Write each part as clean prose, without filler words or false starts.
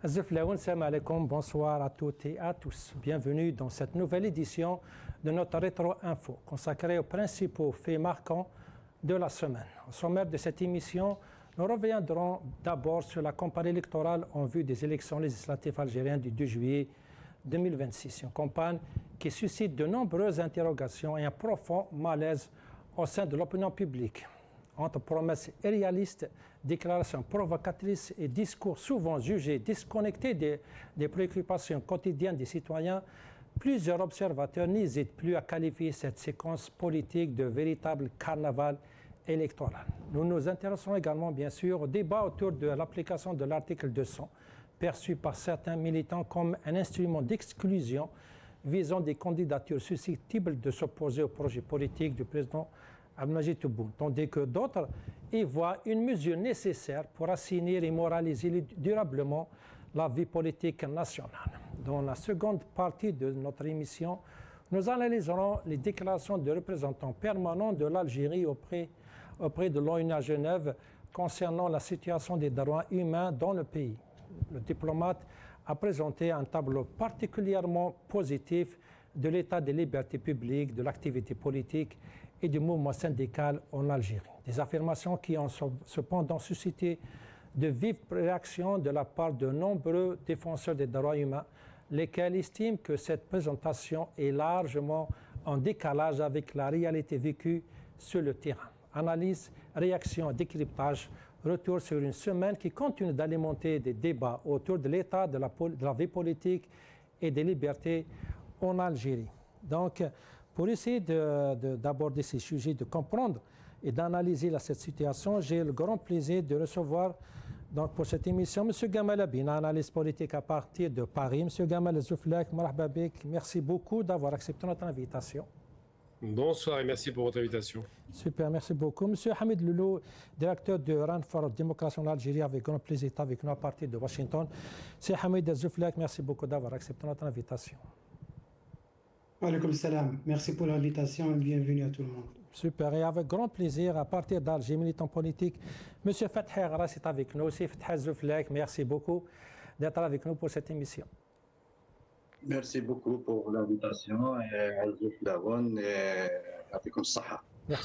Salam alaikum, bonsoir à toutes et à tous. Bienvenue dans cette nouvelle édition de notre Rétro Info consacrée aux principaux faits marquants de la semaine. Au sommaire de cette émission, nous reviendrons d'abord sur la campagne électorale en vue des élections législatives algériennes du 2 juillet 2026. Une campagne qui suscite de nombreuses interrogations et un profond malaise au sein de l'opinion publique. Entre promesses irréalistes, déclarations provocatrices et discours souvent jugés disconnectés des préoccupations quotidiennes des citoyens, plusieurs observateurs n'hésitent plus à qualifier cette séquence politique de véritable carnaval électoral. Nous nous intéressons également, bien sûr, au débat autour de l'application de l'article 200, perçu par certains militants comme un instrument d'exclusion visant des candidatures susceptibles de s'opposer au projet politique du président Abdelmajid Tebboune, tandis que d'autres y voient une mesure nécessaire pour assainir et moraliser durablement la vie politique nationale. Dans la seconde partie de notre émission, nous analyserons les déclarations de représentants permanents de l'Algérie auprès de l'ONU à Genève concernant la situation des droits humains dans le pays. Le diplomate a présenté un tableau particulièrement positif de l'état des libertés publiques, de l'activité politique et du mouvement syndical en Algérie. Des affirmations qui ont cependant suscité de vives réactions de la part de nombreux défenseurs des droits humains, lesquels estiment que cette présentation est largement en décalage avec la réalité vécue sur le terrain. Analyse, réaction, décryptage, retour sur une semaine qui continue d'alimenter des débats autour de l'état de la vie politique et des libertés en Algérie. Donc, pour essayer d'aborder ces sujets, de comprendre et d'analyser cette situation, j'ai le grand plaisir de recevoir donc, pour cette émission M. Gamal Abina, analyste politique à partir de Paris. M. Gamal Zouflak, marhaba bik, merci beaucoup d'avoir accepté notre invitation. Bonsoir et merci pour votre invitation. Super, merci beaucoup. Monsieur Hamid Loulou, directeur de Run for Démocratie en Algérie, avec grand plaisir avec nous à partir de Washington. C'est Hamid Zouflak, merci beaucoup d'avoir accepté notre invitation. Alaykoum salam. Merci pour l'invitation et bienvenue à tout le monde. Super, et avec grand plaisir, à partir d'Alger, militant politique, M. Fathi Agras est avec nous aussi. Fathi Zouflak, merci beaucoup d'être avec nous pour cette émission. Merci beaucoup pour l'invitation et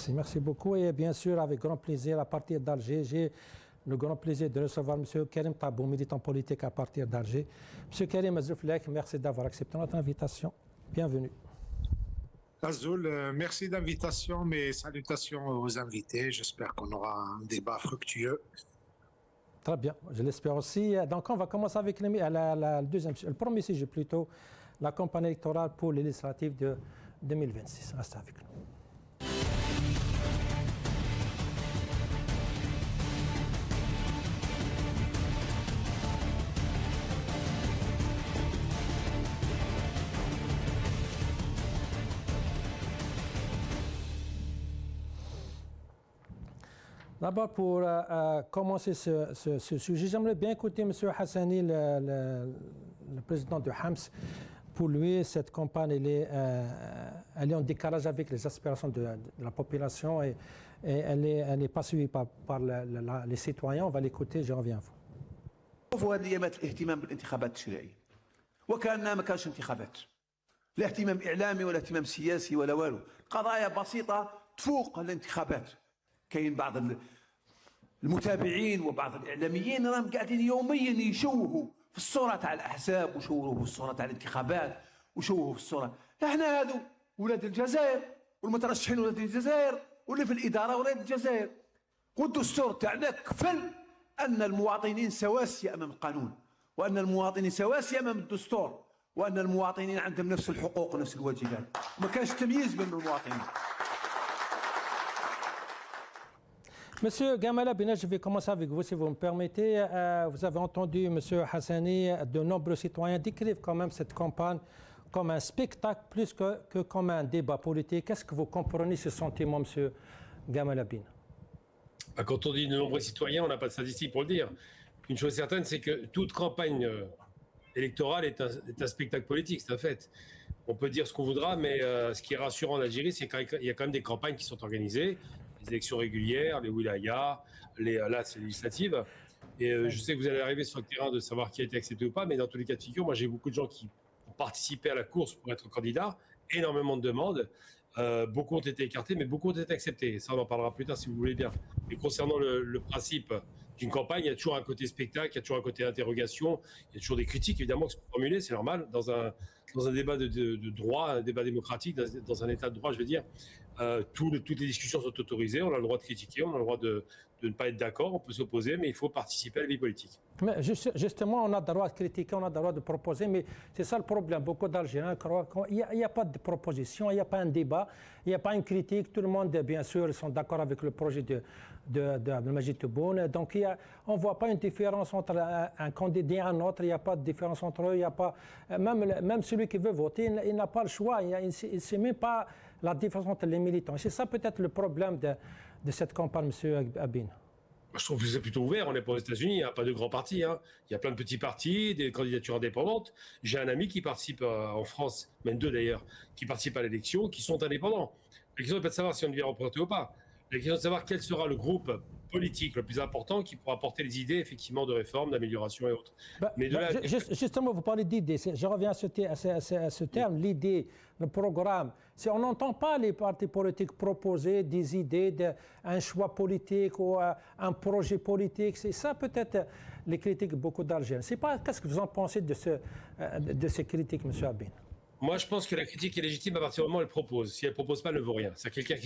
merci beaucoup. Et bien sûr, avec grand plaisir, à partir d'Alger, j'ai le grand plaisir de recevoir M. Karim Tabou, militant politique à partir d'Alger. M. Karim Zouflak, merci d'avoir accepté notre invitation. Bienvenue. Azoul, merci d'invitation, mes salutations aux invités. J'espère qu'on aura un débat fructueux. Très bien, je l'espère aussi. Donc, on va commencer avec le premier sujet plutôt, la campagne électorale pour les législatives de 2026. Restez avec nous. D'abord, pour commencer ce sujet, j'aimerais bien écouter M. Hassani, le président de Hams. Pour lui, cette campagne, elle est en décalage avec les aspirations de la population et elle n'est pas suivie par les citoyens. On va l'écouter, je reviens à vous. هذه ايامات الاهتمام بالانتخابات التشريعيه وكانها ما كانش انتخابات لا اهتمام اعلامي ولا اهتمام سياسي ولا والو قضايا بسيطه تفوق الانتخابات كاين بعض المتابعين وبعض الاعلاميين راهم قاعدين يوميا يشوهوا في الصوره تاع الاحزاب وشوهوا في الصوره تاع الانتخابات وشوهوا في الصوره احنا هذو ولاد الجزائر والمترشحين ولاد الجزائر واللي في الاداره ولاد الجزائر والدستور تاعنا كفل أن المواطنين سواسية أمام القانون وأن المواطنين سواسية أمام الدستور وأن المواطنين عندهم نفس الحقوق ونفس الواجبات وما كانش تمييز بين المواطنين. Monsieur Gamal Abina, je vais commencer avec vous si vous me permettez. Vous avez entendu Monsieur Hassani, de nombreux citoyens décrivent quand même cette campagne comme un spectacle plus que comme un débat politique. Est-ce que vous comprenez ce sentiment, Monsieur Gamal Abina? Quand on dit de nombreux citoyens, on n'a pas de statistiques pour le dire. Une chose certaine, c'est que toute campagne électorale est un spectacle politique, c'est un fait. On peut dire ce qu'on voudra, mais ce qui est rassurant en Algérie, c'est qu'il y a quand même des campagnes qui sont organisées, les élections régulières, les wilayas, là c'est législatives. Et je sais que vous allez arriver sur le terrain de savoir qui a été accepté ou pas, mais dans tous les cas de figure, moi j'ai beaucoup de gens qui ont participé à la course pour être candidat, énormément de demandes. Beaucoup ont été écartés, mais beaucoup ont été acceptés. Ça, on en parlera plus tard si vous voulez bien. Et concernant le principe d'une campagne, il y a toujours un côté spectacle, il y a toujours un côté interrogation, il y a toujours des critiques, évidemment, qui sont formulées, c'est normal, dans un débat de droit, un débat démocratique, dans un état de droit, je veux dire. Toutes les discussions sont autorisées, on a le droit de critiquer, on a le droit de ne pas être d'accord, on peut s'opposer, mais il faut participer à la vie politique. Mais justement, on a le droit de critiquer, on a le droit de proposer, mais c'est ça le problème. Beaucoup d'Algériens croient qu'il n'y a pas de proposition, il n'y a pas un débat, il n'y a pas une critique. Tout le monde, bien sûr, sont d'accord avec le projet d'Abdelmajid Tebboune. Donc, on ne voit pas une différence entre un candidat et un autre, il n'y a pas de différence entre eux, il n'y a pas, même celui qui veut voter, il n'a pas le choix, il ne sait même pas la différence entre les militants. C'est ça peut-être le problème de cette campagne, M. Abine. Je trouve que c'est plutôt ouvert. On n'est pas aux États-Unis, il n'y a pas de grands partis. Hein. Il y a plein de petits partis, des candidatures indépendantes. J'ai un ami qui participe en France, même deux d'ailleurs, qui participent à l'élection, qui sont indépendants. La question n'est pas de savoir si on devient représenté ou pas. La question est de savoir quel sera le groupe politique le plus important qui pourra apporter les idées effectivement de réforme, d'amélioration et autres. Justement, vous parlez d'idées. Je reviens à ce terme, l'idée, le programme. On n'entend pas les partis politiques proposer des idées, un choix politique ou un projet politique. C'est ça peut-être les critiques de beaucoup d'Algériens. Qu'est-ce que vous en pensez de ces critiques, M. Abine? Moi, je pense que la critique est légitime à partir du moment où elle propose. Si elle ne propose pas, elle ne vaut rien. C'est-à-dire quelqu'un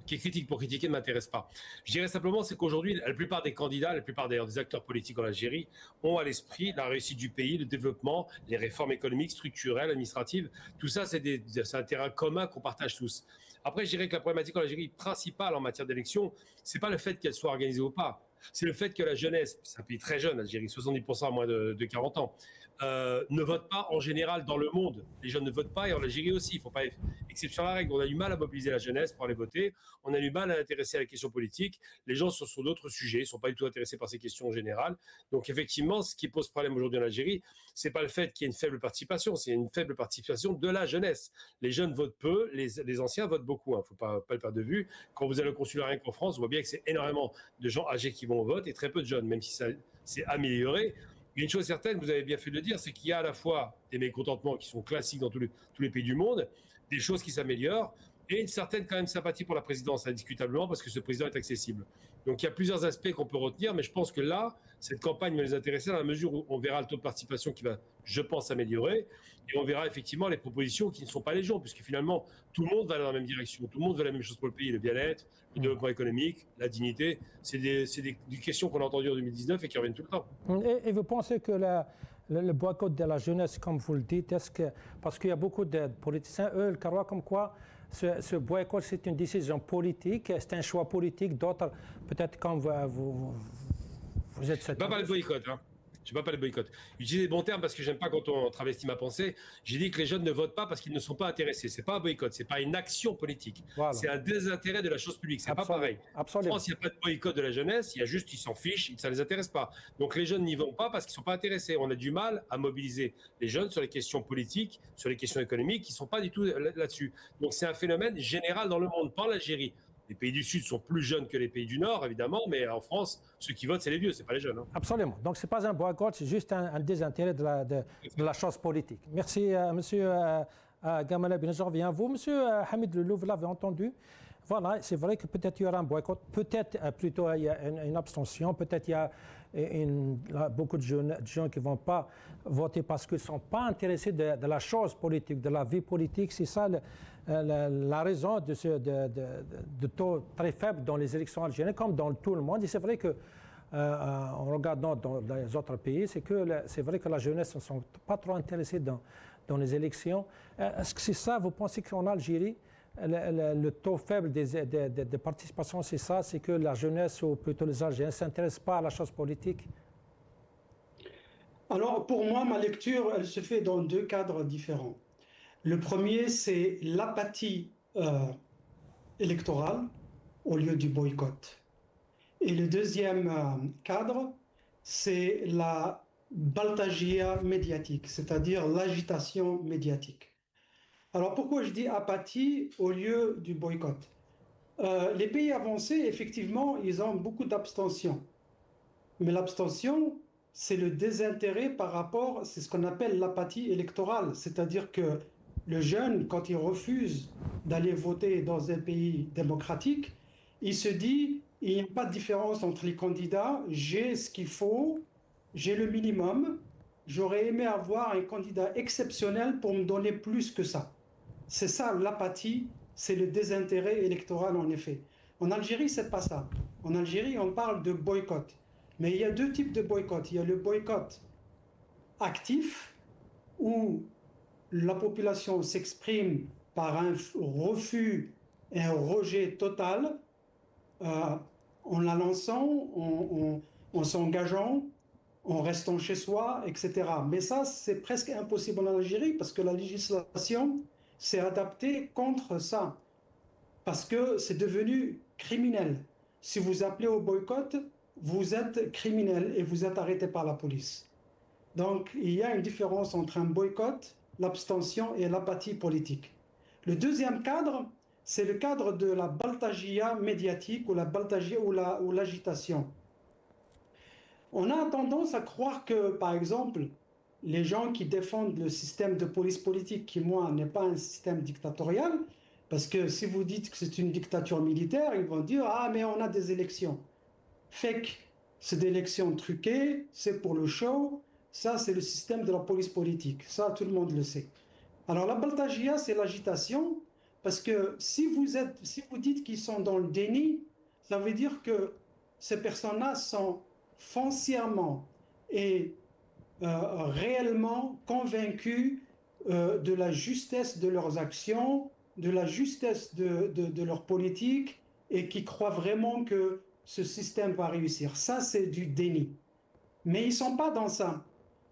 qui critique pour critiquer ne m'intéresse pas. Je dirais simplement, c'est qu'aujourd'hui, la plupart des candidats, la plupart d'ailleurs des acteurs politiques en Algérie ont à l'esprit la réussite du pays, le développement, les réformes économiques, structurelles, administratives. Tout ça, c'est un terrain commun qu'on partage tous. Après, je dirais que la problématique en Algérie principale en matière d'élection, ce n'est pas le fait qu'elle soit organisée ou pas. C'est le fait que la jeunesse, c'est un pays très jeune, Algérie, 70% à moins de 40 ans, ne votent pas en général dans le monde. Les jeunes ne votent pas et en Algérie aussi. Il ne faut pas exception à la règle. On a du mal à mobiliser la jeunesse pour aller voter. On a du mal à intéresser à la question politique. Les gens sont sur d'autres sujets, ils ne sont pas du tout intéressés par ces questions en général. Donc effectivement, ce qui pose problème aujourd'hui en Algérie, ce n'est pas le fait qu'il y ait une faible participation, c'est une faible participation de la jeunesse. Les jeunes votent peu, les anciens votent beaucoup. Il ne faut pas le perdre de vue. Quand vous allez au consulat rien qu'en France, on voit bien que c'est énormément de gens âgés qui vont au vote et très peu de jeunes, même si ça s'est amélioré. Il y a une chose certaine, vous avez bien fait de le dire, c'est qu'il y a à la fois des mécontentements qui sont classiques dans tous les pays du monde, des choses qui s'améliorent, et une certaine quand même sympathie pour la présidence, indiscutablement, parce que ce président est accessible. Donc il y a plusieurs aspects qu'on peut retenir, mais je pense que là, cette campagne va les intéresser dans la mesure où on verra le taux de participation qui va, je pense, s'améliorer, et on verra effectivement les propositions qui ne sont pas légion, puisque finalement, tout le monde va dans la même direction, tout le monde veut la même chose pour le pays, le bien-être, le développement économique, la dignité. C'est des questions qu'on a entendues en 2019 et qui reviennent tout le temps. Et vous pensez que le boycott de la jeunesse, comme vous le dites, parce qu'il y a beaucoup de politiciens, eux, ils croient comme quoi ce boycott, c'est une décision politique, c'est un choix politique. D'autres, peut-être quand vous êtes... Je ne pas le boycott, hein. Je ne pas le boycott. J'utilise des bons termes parce que je n'aime pas quand on travestit ma pensée. J'ai dit que les jeunes ne votent pas parce qu'ils ne sont pas intéressés. Ce n'est pas un boycott, ce n'est pas une action politique. Voilà. C'est un désintérêt de la chose publique. Ce n'est pas pareil. Absolument. En France, il n'y a pas de boycott de la jeunesse, il y a juste, ils s'en fichent, ça ne les intéresse pas. Donc les jeunes n'y vont pas parce qu'ils ne sont pas intéressés. On a du mal à mobiliser les jeunes sur les questions politiques, sur les questions économiques, qui ne sont pas du tout là-dessus. Donc c'est un phénomène général dans le monde, pas en Algérie. Les pays du Sud sont plus jeunes que les pays du Nord, évidemment, mais en France, ceux qui votent, c'est les vieux, ce n'est pas les jeunes. Hein. Absolument. Donc, ce n'est pas un boycott, c'est juste un désintérêt de la chose politique. Merci, monsieur Gamal Abine. Je reviens à vous. Monsieur Hamid Lelouf, vous l'avez entendu. Voilà, c'est vrai que peut-être il y aura un boycott, peut-être plutôt il y a une abstention, peut-être il y a beaucoup de gens qui ne vont pas voter parce qu'ils ne sont pas intéressés de la chose politique, de la vie politique. C'est ça la raison de taux très faible dans les élections algériennes, comme dans tout le monde. Et c'est vrai que, en regardant dans les autres pays, c'est vrai que la jeunesse ne sont pas trop intéressés dans les élections. Est-ce que c'est ça, vous pensez qu'en Algérie, le taux faible de participation, c'est ça, c'est que la jeunesse, ou plutôt les Algériens, ne s'intéressent pas à la chose politique? Alors, pour moi, ma lecture, elle se fait dans deux cadres différents. Le premier, c'est l'apathie électorale au lieu du boycott. Et le deuxième cadre, c'est la baltagia médiatique, c'est-à-dire l'agitation médiatique. Alors pourquoi je dis apathie au lieu du boycott? Les pays avancés, effectivement, ils ont beaucoup d'abstention. Mais l'abstention, c'est le désintérêt par rapport, c'est ce qu'on appelle l'apathie électorale. C'est-à-dire que le jeune, quand il refuse d'aller voter dans un pays démocratique, il se dit, il n'y a pas de différence entre les candidats, j'ai ce qu'il faut, j'ai le minimum, j'aurais aimé avoir un candidat exceptionnel pour me donner plus que ça. C'est ça l'apathie, c'est le désintérêt électoral en effet. En Algérie, c'est pas ça. En Algérie, on parle de boycott. Mais il y a deux types de boycott. Il y a le boycott actif, où la population s'exprime par un refus et un rejet total, en la lançant, en s'engageant, en restant chez soi, etc. Mais ça, c'est presque impossible en Algérie parce que la législation s'est adaptée contre ça. Parce que c'est devenu criminel. Si vous appelez au boycott, vous êtes criminel et vous êtes arrêté par la police. Donc, il y a une différence entre un boycott, l'abstention et l'apathie politique. Le deuxième cadre, c'est le cadre de la baltagia médiatique ou la baltagia ou l'agitation. On a tendance à croire que, par exemple, les gens qui défendent le système de police politique, qui, moi, n'est pas un système dictatorial, parce que si vous dites que c'est une dictature militaire, ils vont dire « Ah, mais on a des élections ». Fake, c'est des élections truquées, c'est pour le show, ça c'est le système de la police politique, ça tout le monde le sait. Alors la baltagia, c'est l'agitation, parce que si vous dites qu'ils sont dans le déni, ça veut dire que ces personnes-là sont foncièrement et réellement convaincues de la justesse de leurs actions, de la justesse de leur politique, et qui croient vraiment que ce système va réussir. Ça, c'est du déni. Mais ils ne sont pas dans ça.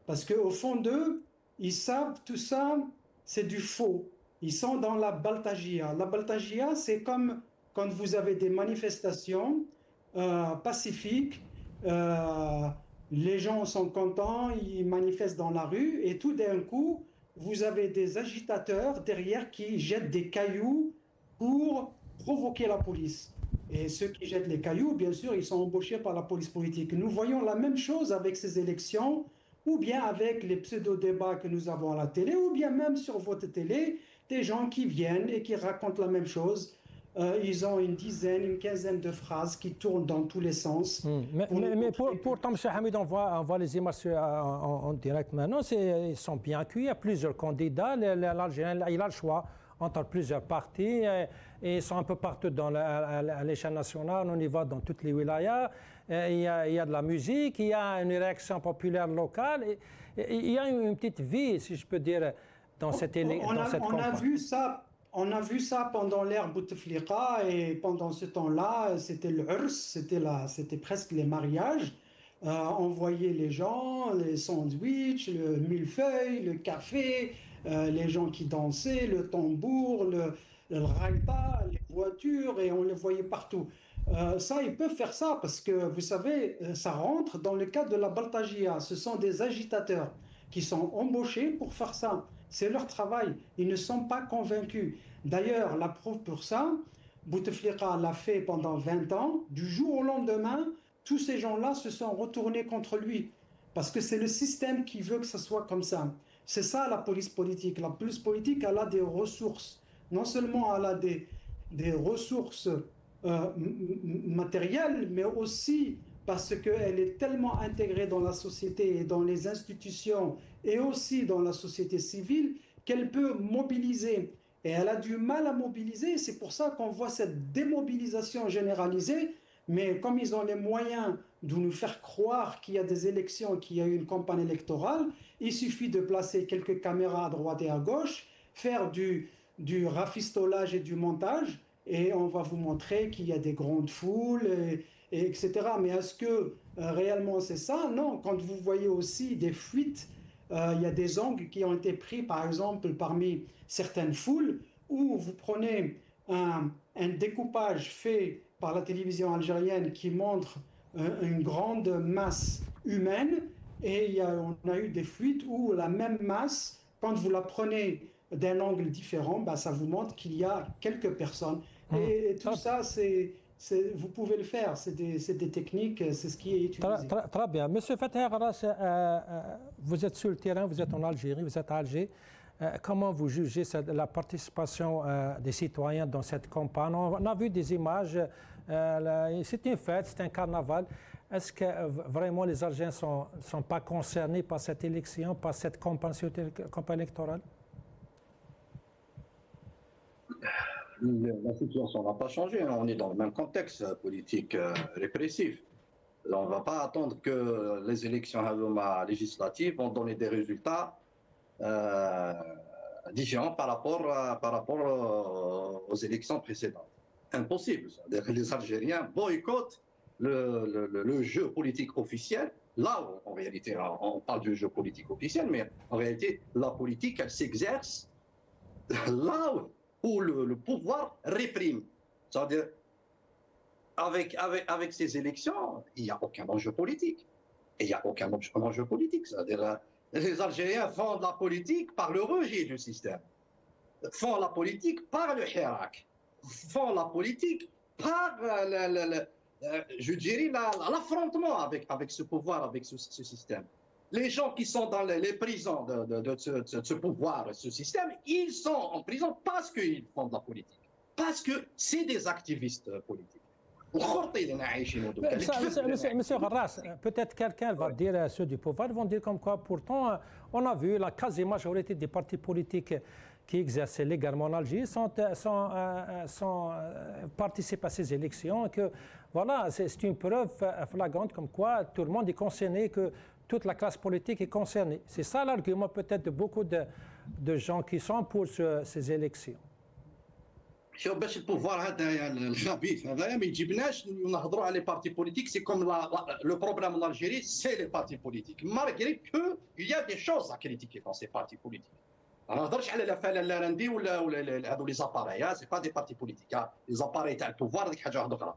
Parce qu'au fond d'eux, ils savent tout ça, c'est du faux. Ils sont dans la baltagia. La baltagia, c'est comme quand vous avez des manifestations pacifiques, les gens sont contents, ils manifestent dans la rue, et tout d'un coup, vous avez des agitateurs derrière qui jettent des cailloux pour provoquer la police. Et ceux qui jettent les cailloux, bien sûr, ils sont embauchés par la police politique. Nous voyons la même chose avec ces élections, ou bien avec les pseudo-débats que nous avons à la télé, ou bien même sur votre télé, des gens qui viennent et qui racontent la même chose. Ils ont une dizaine, une quinzaine de phrases qui tournent dans tous les sens. Mais pourtant, M. Hamid, on voit les images en direct maintenant, ils sont bien cuits, il y a plusieurs candidats, l'Algérien, il a le choix entre plusieurs partis, et ils sont un peu partout à l'échelle nationale, on y va dans toutes les wilayas, il y a de la musique, il y a une réaction populaire locale, il y a une petite vie, si je peux dire, dans cette campagne. On a vu ça pendant l'ère Bouteflika, et pendant ce temps-là, c'était le urs, c'était presque les mariages. On voyait les gens, les sandwichs, le millefeuille, le café, les gens qui dansaient, le tambour, le raïta, les voitures, et on les voyait partout. Ça, ils peuvent faire ça parce que, vous savez, ça rentre dans le cadre de la baltagia. Ce sont des agitateurs qui sont embauchés pour faire ça. C'est leur travail. Ils ne sont pas convaincus. D'ailleurs, la preuve pour ça, Bouteflika l'a fait pendant 20 ans. Du jour au lendemain, tous ces gens-là se sont retournés contre lui. Parce que c'est le système qui veut que ce soit comme ça. C'est ça la police politique. La police politique, elle a des ressources. Non seulement elle a des ressources matérielles, mais aussi parce qu'elle est tellement intégrée dans la société et dans les institutions et aussi dans la société civile qu'elle peut mobiliser. Et elle a du mal à mobiliser, c'est pour ça qu'on voit cette démobilisation généralisée, mais comme ils ont les moyens de nous faire croire qu'il y a des élections, qu'il y a eu une campagne électorale, il suffit de placer quelques caméras à droite et à gauche, faire du rafistolage et du montage, et on va vous montrer qu'il y a des grandes foules, etc. Mais est-ce que réellement c'est ça? Non, quand vous voyez aussi des fuites, il y a des angles qui ont été pris, par exemple, parmi certaines foules, où vous prenez un découpage fait par la télévision algérienne qui montre une grande masse humaine, et on a eu des fuites où la même masse, quand vous la prenez d'un angle différent, ça vous montre qu'il y a quelques personnes. Et tout ça, c'est Vous pouvez le faire, c'est des techniques, c'est ce qui est utilisé. Très bien. Monsieur Fatah Agharras, vous êtes sur le terrain, vous êtes en Algérie, vous êtes à Alger. Comment vous jugez la participation des citoyens dans cette campagne? On a vu des images, c'est une fête, c'est un carnaval. Est-ce que vraiment les Algériens ne sont pas concernés par cette élection, par cette campagne électorale? La situation n'a pas changé, on est dans le même contexte politique répressif. On ne va pas attendre que les élections législatives vont donner des résultats différents par rapport aux élections précédentes. Impossible. Les Algériens boycottent le jeu politique officiel. Là où, en réalité, on parle du jeu politique officiel, mais en réalité, la politique, elle s'exerce là où le pouvoir réprime. C'est-à-dire, avec ces élections, il n'y a aucun enjeu politique. Et il n'y a aucun enjeu politique. C'est-à-dire, les Algériens font de la politique par le rejet du système, font la politique par le hirak, font la politique par, je dirais, l'affrontement avec ce pouvoir, avec ce système. Les gens qui sont dans les prisons de ce pouvoir, ce système, ils sont en prison parce qu'ils font de la politique, parce que c'est des activistes politiques. Monsieur Agharras, peut-être quelqu'un va dire, ceux du pouvoir vont dire comme quoi, pourtant, on a vu la quasi-majorité des partis politiques qui exercent légalement en Algérie participent à ces élections. Que, voilà, c'est une preuve flagrante comme quoi tout le monde est concerné, que toute la classe politique est concernée. C'est ça l'argument peut-être de beaucoup de gens qui sont pour ces élections. شوف باش البوفوار هذا الخبيث هذايا ما يجيبناش نهضروا على لي بارتي بوليتيك سي كوم لو بروبليم ان الجيري سي لي بارتي بوليتيك مالغري كو il y a des choses à critiquer dans ces partis politiques. ما نهضرش على لا فالا لاراندي ولا هذو لي زاباري سي با دي بارتي بوليتيك لي زاباري تاع البوفوار هذيك حاجه واحده اخرى.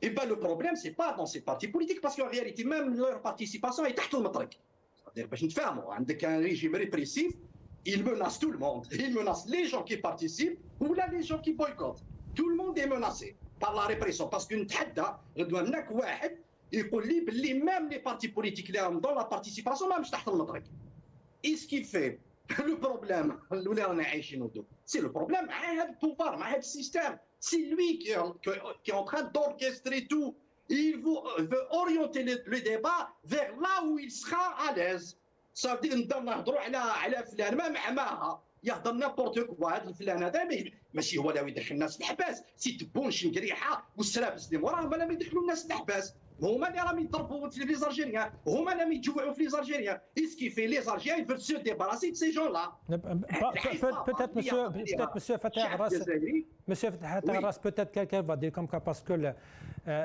Et bien le problème c'est pas dans ces partis politiques parce qu'en réalité même leur participation est تحت المطرق. C'est-à-dire باش نتفاهموا عندك un régime répressif. Il menace tout le monde. Il menace les gens qui participent ou là les gens qui boycottent. Tout le monde est menacé par la répression. Parce qu'une تحدى غدوى هناك واحد يقول لي باللي même les partis politiques اللي راهم dans la participation ما مش تحت المطرق. Et ce qu'il fait, le problème اللي رانا عايشينه دوك, c'est le problème مع هذا البوفار, مع هذا السيستم. C'est lui qui est en train d'orchestrer tout. Il veut orienter le débat vers là où il sera à l'aise. صافي نبداو نهضروا على فلان ما معماها يهضر نابورت كوا. هذا الفلان هذا ماشي هو اللي يدخل الناس الحباس, سي تبون شي قريحه والسلابس اللي موراهم ما يدخلوا الناس الحباس. هما اللي راهم يضربوا في لي زالجيريان, هما اللي يجوعوا في لي زالجيريان. اسكي في لي زالجيريان يفر سو ديباراسي سي جون لا. Peut-être monsieur Fatah Agharras, peut-être quelqu'un va dire comme ça parce que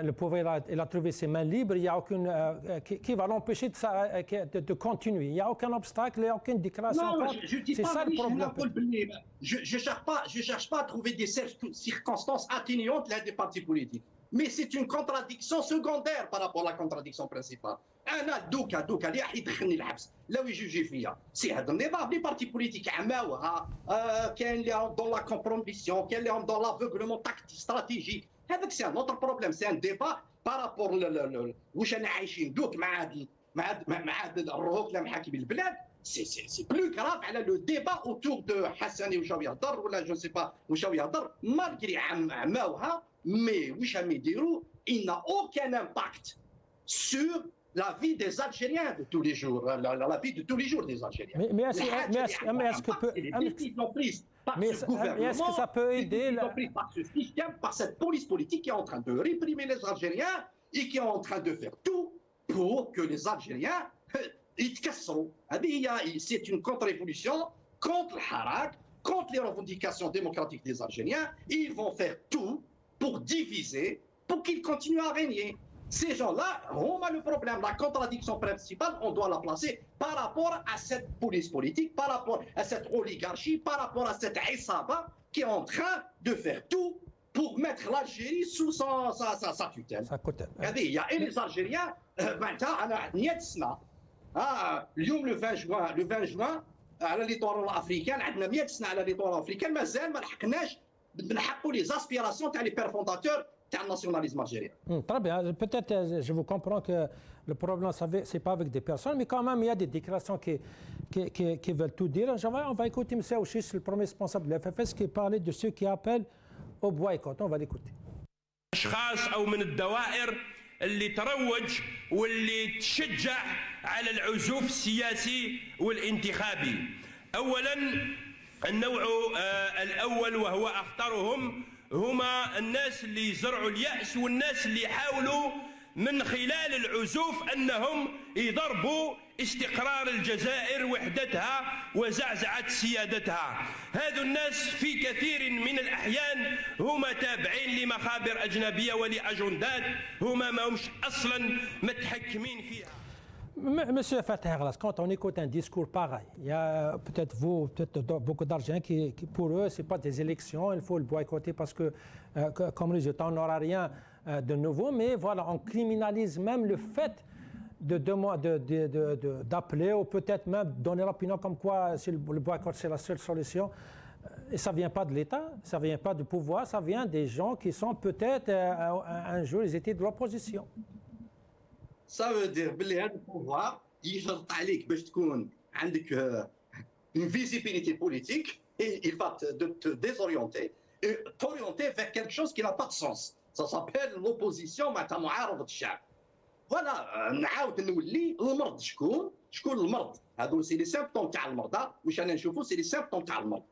le pouvoir il a trouvé ses mains libres, il n'y a aucune qui va l'empêcher de continuer. Il n'y a aucun obstacle, il n'y a aucune déclaration. Non, je dis c'est pas, ça le problème. Je cherche pas à trouver des circonstances atténuantes là des partis politiques. Mais c'est une contradiction secondaire par rapport à la contradiction principale. انا دوكا اللي راح يدخلني الحبس لو يجوجي فيا سي هذا النظام. لي بارتي بوليتيك عماوها, كاين اللي راهم دون لا كومبروميسيون, كاين اللي راهم دون لافوغلمون استراتيجيك. هذاك سي ان اوتر بروبليم, سي ان ديبا بارابور واش انا عايشين دوك مع هاد الرهوك اللي محاكمين البلاد. سي بلو كراف على لو ديبا اوتور دو حسني وشاو يهضر ولا جو سي با وشاو يهضر مالغري عماوها. مي واش راهم يديروا il n'a aucun impact sur la vie des Algériens de tous les jours, la vie de tous les jours des Algériens. Mais est-ce que ça peut aider par ce système, par cette police politique qui est en train de réprimer les Algériens et qui est en train de faire tout pour que les Algériens يتكسروا. C'est une contre-révolution contre le Harak, contre les revendications démocratiques des Algériens. Ils vont faire tout pour diviser, pour qu'ils continuent à régner. Ces gens-là, on a le problème. La contradiction principale, on doit la placer par rapport à cette police politique, par rapport à cette oligarchie, par rapport à cette Aïsaba qui est en train de faire tout pour mettre l'Algérie sous sa tutelle. Et les Algériens, اليوم le 20 juin على الليطوار الافريكان عندنا 100 سنه على الليطوار الافريكان مازال ما لحقناش نحققوا لي زاسبيراسيون تاع لي بير فونداتور تاع الناسيوناليزم الجيريان. Très bien. Peut-être, je vous comprends que le problème, c'est pas avec des personnes, mais quand même, il y a des déclarations qui veulent tout dire. On va écouter M. Ouchis, le premier responsable de la FFS, qui parlait de ceux qui appellent au boycott. On va l'écouter. أشخاص أو من الدوائر اللي تروج واللي تشجع على العزوف السياسي والانتخابي. أولا النوع الأول وهو أخطرهم هما الناس اللي يزرعوا اليأس والناس اللي يحاولوا من خلال العزوف أنهم يضربوا استقرار الجزائر وحدتها وزعزعة سيادتها. هذو الناس في كثير من الأحيان هما تابعين لمخابر أجنبية ولأجندات هما ما همش أصلا متحكمين فيها. Monsieur Fatah Aglas, quand on écoute un discours pareil, il y a peut-être beaucoup d'argent qui pour eux, ce n'est pas des élections, il faut le boycotter parce que comme résultat, on n'aura rien de nouveau, mais voilà, on criminalise même le fait d'appeler ou peut-être même donner l'opinion comme quoi le boycott c'est la seule solution. Et ça ne vient pas de l'État, ça ne vient pas du pouvoir, ça vient des gens qui sont peut-être un jour ils étaient de l'opposition. Ça veut dire que le pouvoir يشرط عليك باش تكون عندك une visibilité politique et il va te désorienter et t'orienter vers quelque chose qui n'a pas de sens. Ça s'appelle l'opposition معناتها معارضة الشعب. فوالا نعاود نولي المرض شكون المرض هذو سي لي سيمبتوم تاع المرضى واش انا نشوفوا سي لي سيمبتوم تاع المرض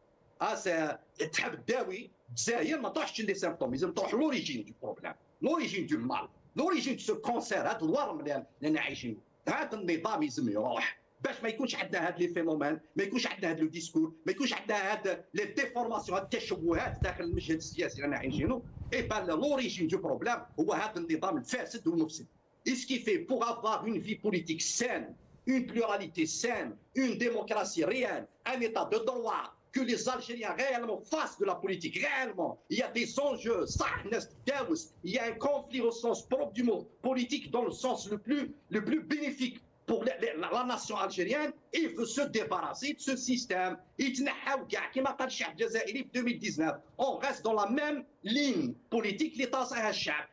تحب تداوي الجزائر ما تروحش لي سيمبتوم لازم تروح لوريجين دو بروبليم لوريجين دو مال لوريجين دو سو كونسير هذا الورم اللي عايشين هذا النظام لازم يروح باش ما يكونش عندنا هاد لي فينومين ما يكونش عندنا هاد لو ديسكور ما يكونش عندنا هاد لي ديفورماسيون هاد التشوهات داخل المشهد السياسي اللي عايشينه اي بان لوريجين دو بروبليم هو هذا النظام الفاسد والمفسد. Et ce qui fait pour avoir une vie politique saine, une pluralité saine, une démocratie réelle, un état de droit, que les Algériens réellement fassent de la politique, réellement. Il y a des enjeux, il y a un conflit au sens propre du mot politique dans le sens le plus bénéfique pour la nation algérienne. Il veut se débarrasser de ce système. On reste dans la même ligne politique. L'État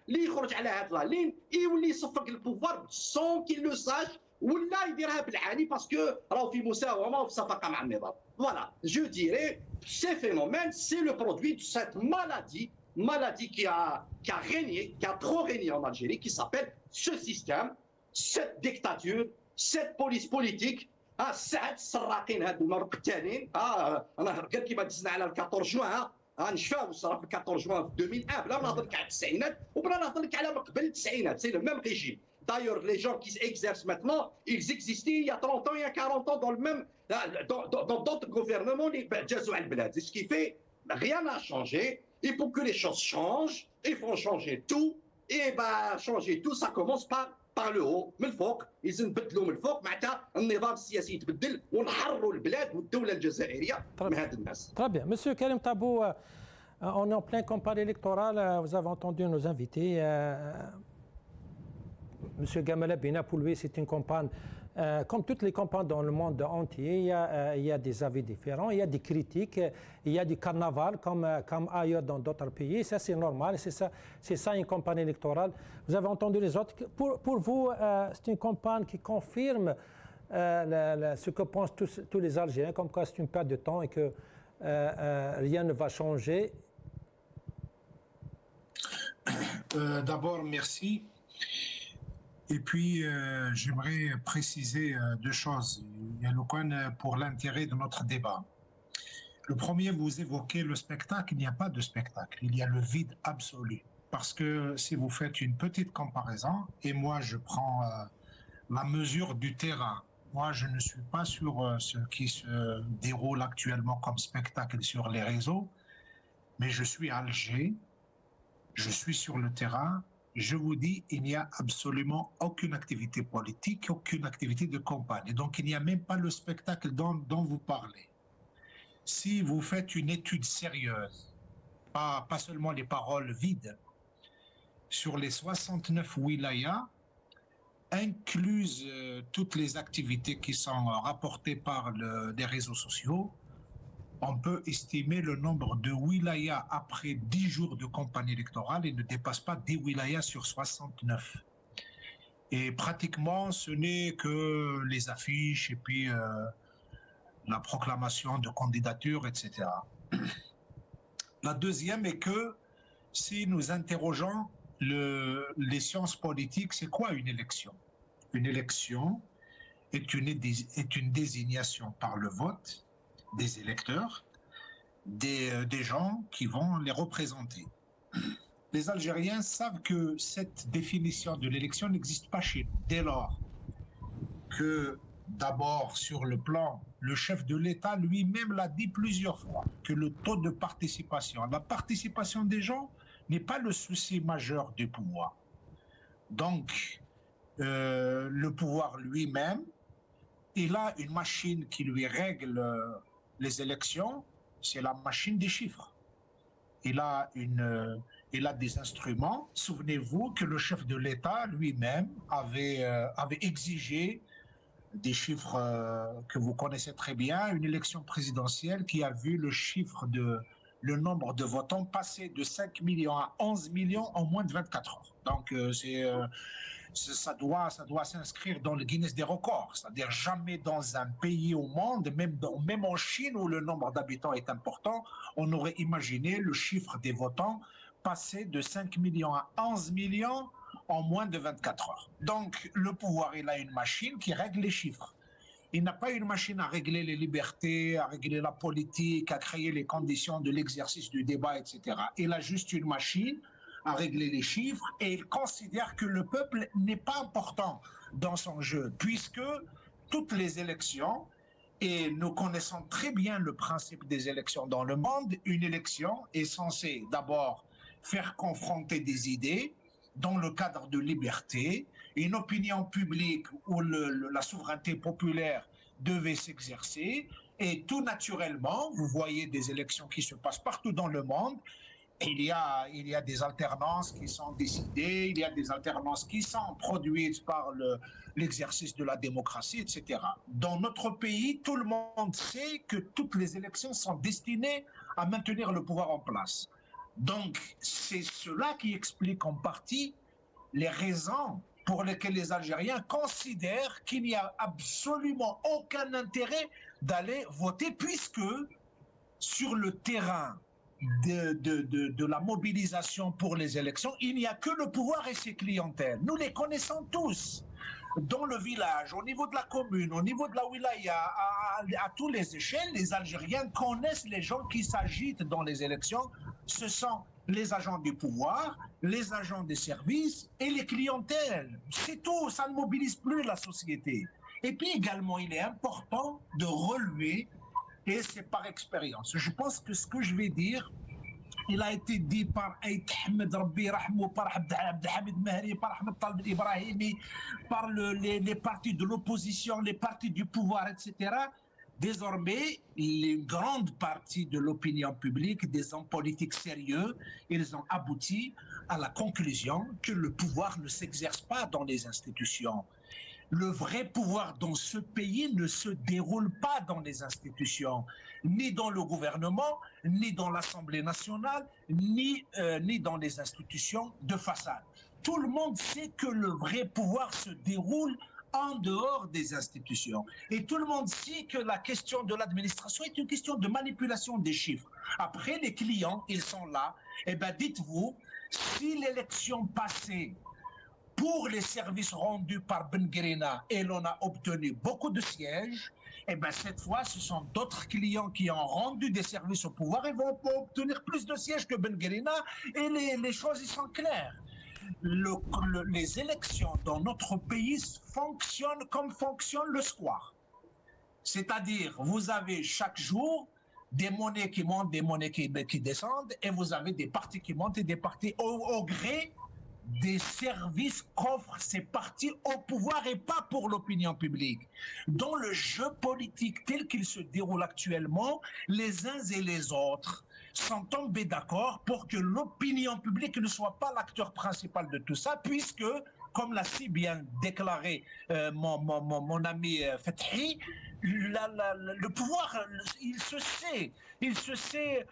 اللي يخرج على هذه la ligne يولي يصفق البوفوار sans qu'il le sache ولا يديرها بالعاني باسكو راهو في مساومه وفي صفقه مع النظام. Voilà, je dirais, ces phénomènes, c'est le produit de cette maladie qui a régné, qui a trop régné en Algérie, qui s'appelle ce système, cette dictature, cette police politique. الساعات السراقين هادو مرقتانين انا قال كيما دزنا على 14 جوان نشفاو الصراحه في 14 جوان في 2001 بلا ما نهضر لك على التسعينات وبلا نهضر لك على قبل التسعينات سي لو ميم ريجيم. D'ailleurs, les gens qui exercent maintenant, ils existaient il y a 30 ans, il y a 40 ans dans d'autres gouvernements, ce qui fait rien n'a changé. Et pour que les choses changent, il faut changer tout. Et changer tout, ça commence par le haut, من الفوق. إذا نبدلوا من الفوق معناتها النظام السياسي يتبدل ونحرروا البلاد والدولة الجزائرية من هاد الناس. Très bien. Monsieur Karim Tabou, on est en pleine campagne électorale. Vous avez entendu nos invités. Monsieur Gamala Bina, pour lui, c'est une campagne, comme toutes les campagnes dans le monde entier, il y a des avis différents, il y a des critiques, il y a du carnaval comme ailleurs dans d'autres pays. Ça, c'est normal, c'est ça une campagne électorale. Vous avez entendu les autres. Pour vous, c'est une campagne qui confirme ce que pensent tous les Algériens, comme quoi c'est une perte de temps et que rien ne va changer. D'abord, merci. Et puis, j'aimerais préciser deux choses, Yaloukan, pour l'intérêt de notre débat. Le premier, vous évoquez le spectacle. Il n'y a pas de spectacle. Il y a le vide absolu. Parce que si vous faites une petite comparaison, et moi, je prends la mesure du terrain. Moi, je ne suis pas sur ce qui se déroule actuellement comme spectacle sur les réseaux, mais je suis à Alger, je suis sur le terrain. Je vous dis, il n'y a absolument aucune activité politique, aucune activité de campagne. Et donc, il n'y a même pas le spectacle dont vous parlez. Si vous faites une étude sérieuse, pas seulement les paroles vides, sur les 69 wilayas, incluses toutes les activités qui sont rapportées par les réseaux sociaux, on peut estimer le nombre de wilayas après 10 jours de campagne électorale et ne dépasse pas 10 wilayas sur 69. Et pratiquement, ce n'est que les affiches et puis la proclamation de candidature, etc. La deuxième est que si nous interrogeons les sciences politiques, c'est quoi une élection? Une élection est une désignation par le vote des électeurs, des gens qui vont les représenter. Les Algériens savent que cette définition de l'élection n'existe pas chez nous. Dès lors que, d'abord, sur le plan, le chef de l'État lui-même l'a dit plusieurs fois, que le taux de participation, la participation des gens n'est pas le souci majeur du pouvoir. Donc, le pouvoir lui-même, il a une machine qui lui règle les élections, c'est la machine des chiffres. Il a des instruments. Souvenez-vous que le chef de l'État lui-même avait exigé des chiffres que vous connaissez très bien, une élection présidentielle qui a vu le nombre de votants passer de 5 millions à 11 millions en moins de 24 heures. Donc ça doit s'inscrire dans le Guinness des records. C'est-à-dire jamais dans un pays au monde, même en Chine où le nombre d'habitants est important, on aurait imaginé le chiffre des votants passer de 5 millions à 11 millions en moins de 24 heures. Donc le pouvoir, il a une machine qui règle les chiffres. Il n'a pas une machine à régler les libertés, à régler la politique, à créer les conditions de l'exercice du débat, etc. Il a juste une machine à régler les chiffres et il considère que le peuple n'est pas important dans son jeu, puisque toutes les élections, et nous connaissons très bien le principe des élections dans le monde, une élection est censée d'abord faire confronter des idées dans le cadre de liberté, une opinion publique où la souveraineté populaire devait s'exercer, et tout naturellement, vous voyez des élections qui se passent partout dans le monde. Il y a des alternances qui sont décidées, il y a des alternances qui sont produites par l'exercice de la démocratie, etc. Dans notre pays, tout le monde sait que toutes les élections sont destinées à maintenir le pouvoir en place. Donc, c'est cela qui explique en partie les raisons pour lesquelles les Algériens considèrent qu'il n'y a absolument aucun intérêt d'aller voter, puisque sur le terrain de la mobilisation pour les élections, il n'y a que le pouvoir et ses clientèles. Nous les connaissons tous. Dans le village, au niveau de la commune, au niveau de la wilaya, à tous les échelles, les Algériens connaissent les gens qui s'agitent dans les élections. Ce sont les agents du pouvoir, les agents des services et les clientèles. C'est tout, ça ne mobilise plus la société. Et puis également, il est important de relever, et c'est par expérience. Je pense que ce que je vais dire, il a été dit par Aït Ahmed Rabbi Rahmou, par Abdelhamid Mahri, par Ahmed Talib Ibrahimi, par les partis de l'opposition, les partis du pouvoir, etc. Désormais, une grande partie de l'opinion publique, des hommes politiques sérieux, ils ont abouti à la conclusion que le pouvoir ne s'exerce pas dans les institutions. Le vrai pouvoir dans ce pays ne se déroule pas dans les institutions, ni dans le gouvernement, ni dans l'Assemblée nationale, ni dans les institutions de façade. Tout le monde sait que le vrai pouvoir se déroule en dehors des institutions. Et tout le monde sait que la question de l'administration est une question de manipulation des chiffres. Après, les clients, ils sont là. Eh bien, dites-vous, si l'élection passée pour les services rendus par Ben Guérina, et l'on a obtenu beaucoup de sièges, et bien cette fois, ce sont d'autres clients qui ont rendu des services au pouvoir et vont obtenir plus de sièges que Ben Guérina, et les choses y sont claires. Les élections dans notre pays fonctionnent comme fonctionne le square. C'est-à-dire, vous avez chaque jour des monnaies qui montent, des monnaies qui descendent, et vous avez des partis qui montent et des partis au gré des services qu'offrent ces partis au pouvoir et pas pour l'opinion publique. Dans le jeu politique tel qu'il se déroule actuellement, les uns et les autres sont tombés d'accord pour que l'opinion publique ne soit pas l'acteur principal de tout ça, puisque, comme l'a si bien déclaré mon ami Fethi, le pouvoir, il se sait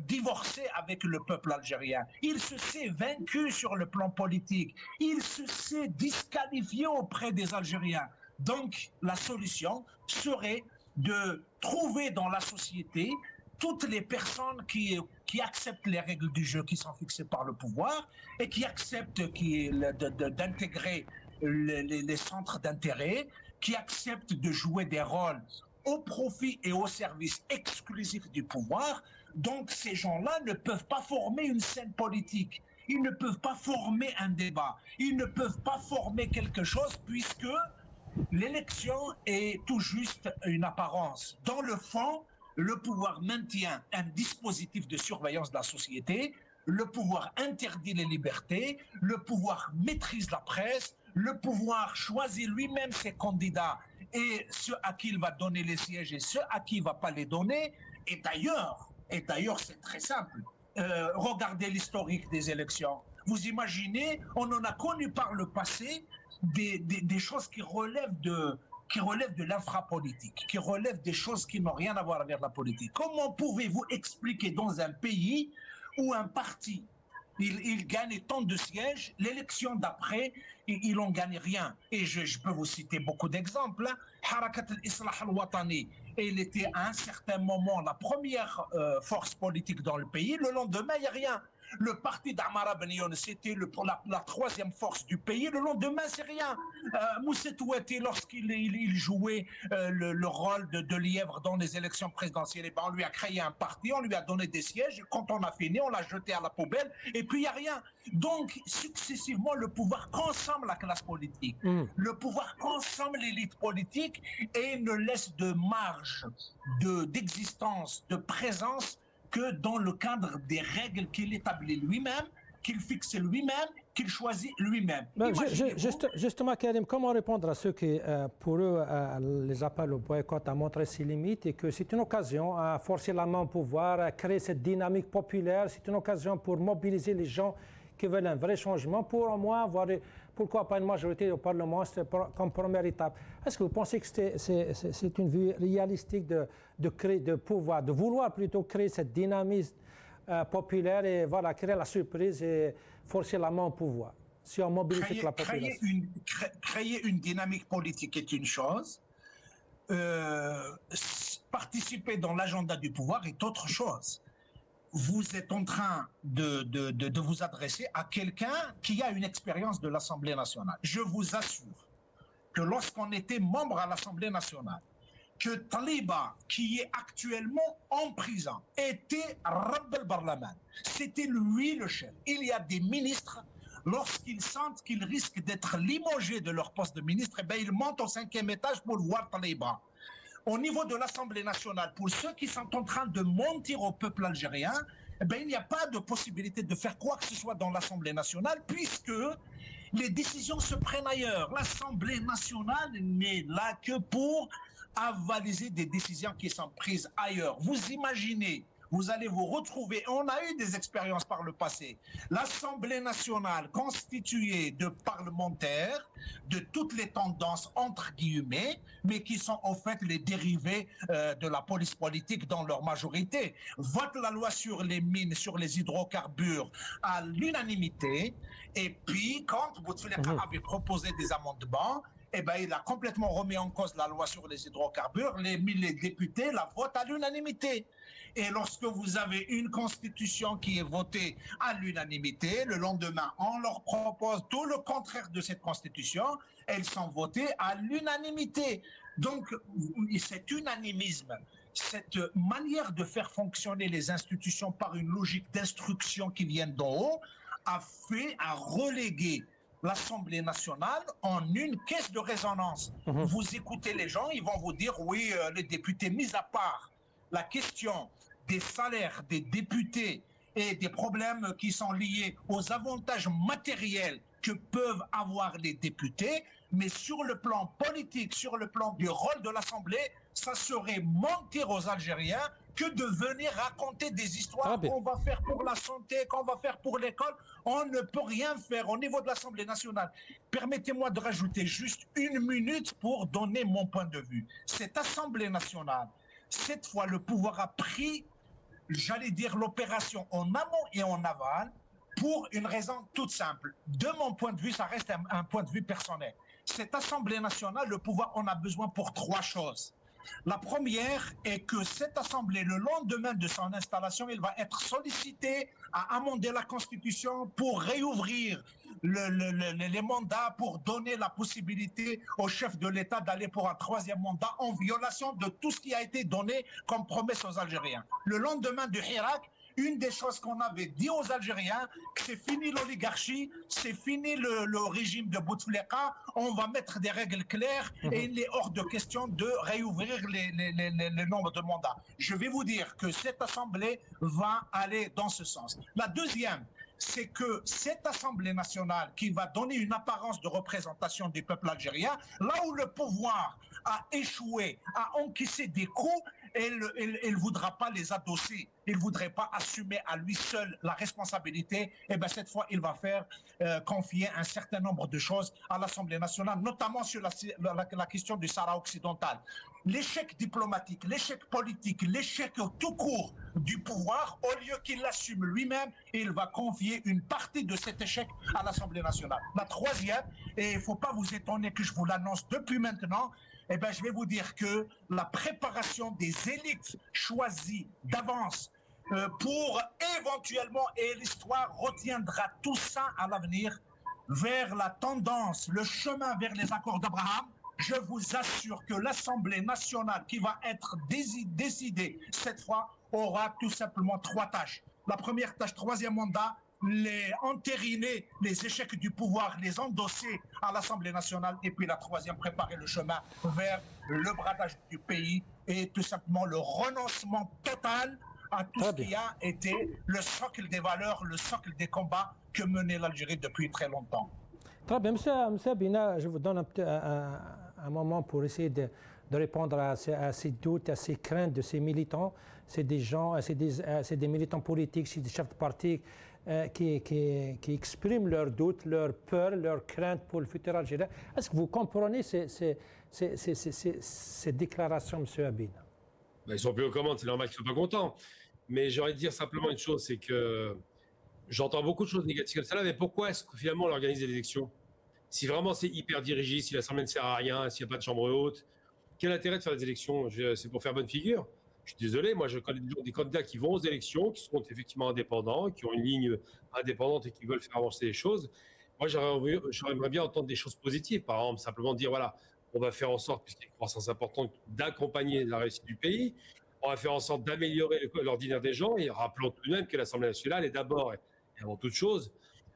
divorcer avec le peuple algérien, il se sait vaincu sur le plan politique, il se sait disqualifié auprès des Algériens. Donc la solution serait de trouver dans la société toutes les personnes qui acceptent les règles du jeu qui sont fixées par le pouvoir et qui acceptent d'intégrer les centres d'intérêt, qui acceptent de jouer des rôles au profit et au service exclusif du pouvoir. Donc ces gens-là ne peuvent pas former une scène politique, ils ne peuvent pas former un débat, ils ne peuvent pas former quelque chose puisque l'élection est tout juste une apparence. Dans le fond, le pouvoir maintient un dispositif de surveillance de la société, le pouvoir interdit les libertés, le pouvoir maîtrise la presse, le pouvoir choisit lui-même ses candidats et ceux à qui il va donner les sièges et ceux à qui il ne va pas les donner. Et d'ailleurs, c'est très simple. Regardez l'historique des élections. Vous imaginez, on en a connu par le passé des choses qui relèvent de l'infrapolitique, qui relèvent des choses qui n'ont rien à voir avec la politique. Comment pouvez-vous expliquer dans un pays où un parti il gagne tant de sièges, l'élection d'après, il n'en gagne rien. Et je peux vous citer beaucoup d'exemples. Harakat al-Islah al-Watani, elle était à un certain moment la première force politique dans le pays. Le lendemain, il n'y a rien. Le parti d'Amara Ben Younès, c'était la troisième force du pays. Le lendemain, c'est rien. Moussa Touati, lorsqu'il jouait le rôle de lièvre dans les élections présidentielles, on lui a créé un parti, on lui a donné des sièges. Quand on a fini, on l'a jeté à la poubelle. Et puis, il n'y a rien. Donc, successivement, le pouvoir consomme la classe politique. Le pouvoir consomme l'élite politique et ne laisse de marge d'existence, de présence que dans le cadre des règles qu'il établit lui-même, qu'il fixe lui-même, qu'il choisit lui-même. Justement, Karim, comment répondre à ceux qui, pour eux, les appellent au boycott à montrer ses limites et que c'est une occasion à forcer la main au pouvoir, à créer cette dynamique populaire, c'est une occasion pour mobiliser les gens qui veulent un vrai changement, pour au moins avoir, pourquoi pas une majorité au Parlement, comme première étape. Est-ce que vous pensez que c'est une vue réalistique de créer, de pouvoir, de vouloir plutôt créer cette dynamisme populaire et voilà, créer la surprise et forcer la main au pouvoir, si on mobilise la population? Créer une dynamique politique est une chose, participer dans l'agenda du pouvoir est autre chose. Vous êtes en train de vous adresser à quelqu'un qui a une expérience de l'Assemblée nationale. Je vous assure que lorsqu'on était membre à l'Assemblée nationale, que Taliba, qui est actuellement en prison, était Rabb al-Barlaman. C'était lui le chef. Il y a des ministres, lorsqu'ils sentent qu'ils risquent d'être limogés de leur poste de ministre, ils montent au 5e étage pour voir Taliba. Au niveau de l'Assemblée nationale, pour ceux qui sont en train de mentir au peuple algérien, il n'y a pas de possibilité de faire quoi que ce soit dans l'Assemblée nationale puisque les décisions se prennent ailleurs. L'Assemblée nationale n'est là que pour avaliser des décisions qui sont prises ailleurs. Vous imaginez, vous allez vous retrouver, on a eu des expériences par le passé, l'Assemblée nationale constituée de parlementaires de toutes les tendances entre guillemets, mais qui sont en fait les dérivés de la police politique dans leur majorité, vote la loi sur les mines, sur les hydrocarbures à l'unanimité, et puis quand Bouteflika avait proposé des amendements, il a complètement remis en cause la loi sur les hydrocarbures, les députés la votent à l'unanimité. Et lorsque vous avez une constitution qui est votée à l'unanimité, le lendemain, on leur propose tout le contraire de cette constitution, elles sont votées à l'unanimité. Donc, cet unanimisme, cette manière de faire fonctionner les institutions par une logique d'instruction qui vient d'en haut, a relégué l'Assemblée nationale en une caisse de résonance. Vous écoutez les gens, ils vont vous dire, oui, les députés, mis à part la question des salaires des députés et des problèmes qui sont liés aux avantages matériels que peuvent avoir les députés, mais sur le plan politique, sur le plan du rôle de l'Assemblée, ça serait mentir aux Algériens que de venir raconter des histoires qu'on va faire pour la santé, qu'on va faire pour l'école. On ne peut rien faire au niveau de l'Assemblée nationale. Permettez-moi de rajouter juste 1 minute pour donner mon point de vue. Cette Assemblée nationale, cette fois, le pouvoir a pris, j'allais dire, l'opération en amont et en aval pour une raison toute simple. De mon point de vue, ça reste un point de vue personnel. Cette Assemblée nationale, le pouvoir en a besoin pour 3 choses. La première est que cette Assemblée, le lendemain de son installation, elle va être sollicitée à amender la Constitution pour réouvrir les mandats, pour donner la possibilité au chef de l'État d'aller pour un 3e mandat en violation de tout ce qui a été donné comme promesse aux Algériens. Le lendemain du Hirak, une des choses qu'on avait dit aux Algériens, que c'est fini l'oligarchie, c'est fini le régime de Bouteflika, on va mettre des règles claires et il est hors de question de réouvrir les nombres de mandats. Je vais vous dire que cette Assemblée va aller dans ce sens. La deuxième, c'est que cette Assemblée nationale qui va donner une apparence de représentation du peuple algérien, là où le pouvoir a échoué, a encaissé des coups, elle ne voudra pas les adosser, il ne voudrait pas assumer à lui seul la responsabilité, et bien cette fois il va faire confier un certain nombre de choses à l'Assemblée nationale, notamment sur la question du Sahara occidental. L'échec diplomatique, l'échec politique, l'échec tout court du pouvoir, au lieu qu'il l'assume lui-même, il va confier une partie de cet échec à l'Assemblée nationale. La troisième, et il ne faut pas vous étonner que je vous l'annonce depuis maintenant, eh ben, je vais vous dire que la préparation des élites choisies d'avance pour éventuellement, et l'histoire retiendra tout ça à l'avenir, vers la tendance, le chemin vers les accords d'Abraham, je vous assure que l'Assemblée nationale qui va être décidée cette fois aura tout simplement 3 tâches. La première tâche, 3e mandat, les entériner les échecs du pouvoir, les endosser à l'Assemblée nationale, et puis la 3e, préparer le chemin vers le bradage du pays et tout simplement le renoncement total à tout ce qui a été le socle des valeurs, le socle des combats que menait l'Algérie depuis très longtemps. Très bien, Monsieur Bina, je vous donne un moment pour essayer de répondre à ces doutes, à ces craintes de ces militants. C'est des gens, c'est des militants politiques, c'est des chefs de parti qui expriment leurs doutes, leurs peurs, leurs craintes pour le futur algérien. Est-ce que vous comprenez ces déclarations, M. Habib? Ben, ils ne sont plus aux commandes, c'est normal qu'ils ne soient pas contents. Mais j'aurais de dire simplement une chose, c'est que j'entends beaucoup de choses négatives comme ça, mais pourquoi est-ce que finalement on organise des élections? Si vraiment c'est hyper dirigé, si l'Assemblée ne sert à rien, s'il n'y a pas de chambre haute, quel intérêt de faire des élections? C'est pour faire bonne figure? Je suis désolé, moi je connais des candidats qui vont aux élections, qui seront effectivement indépendants, qui ont une ligne indépendante et qui veulent faire avancer les choses. Moi j'aimerais bien entendre des choses positives, par exemple simplement dire voilà, on va faire en sorte, puisqu'il y a une croissance importante, d'accompagner la réussite du pays, on va faire en sorte d'améliorer l'ordinaire des gens, et rappelons tout de même que l'Assemblée nationale est d'abord et avant toute chose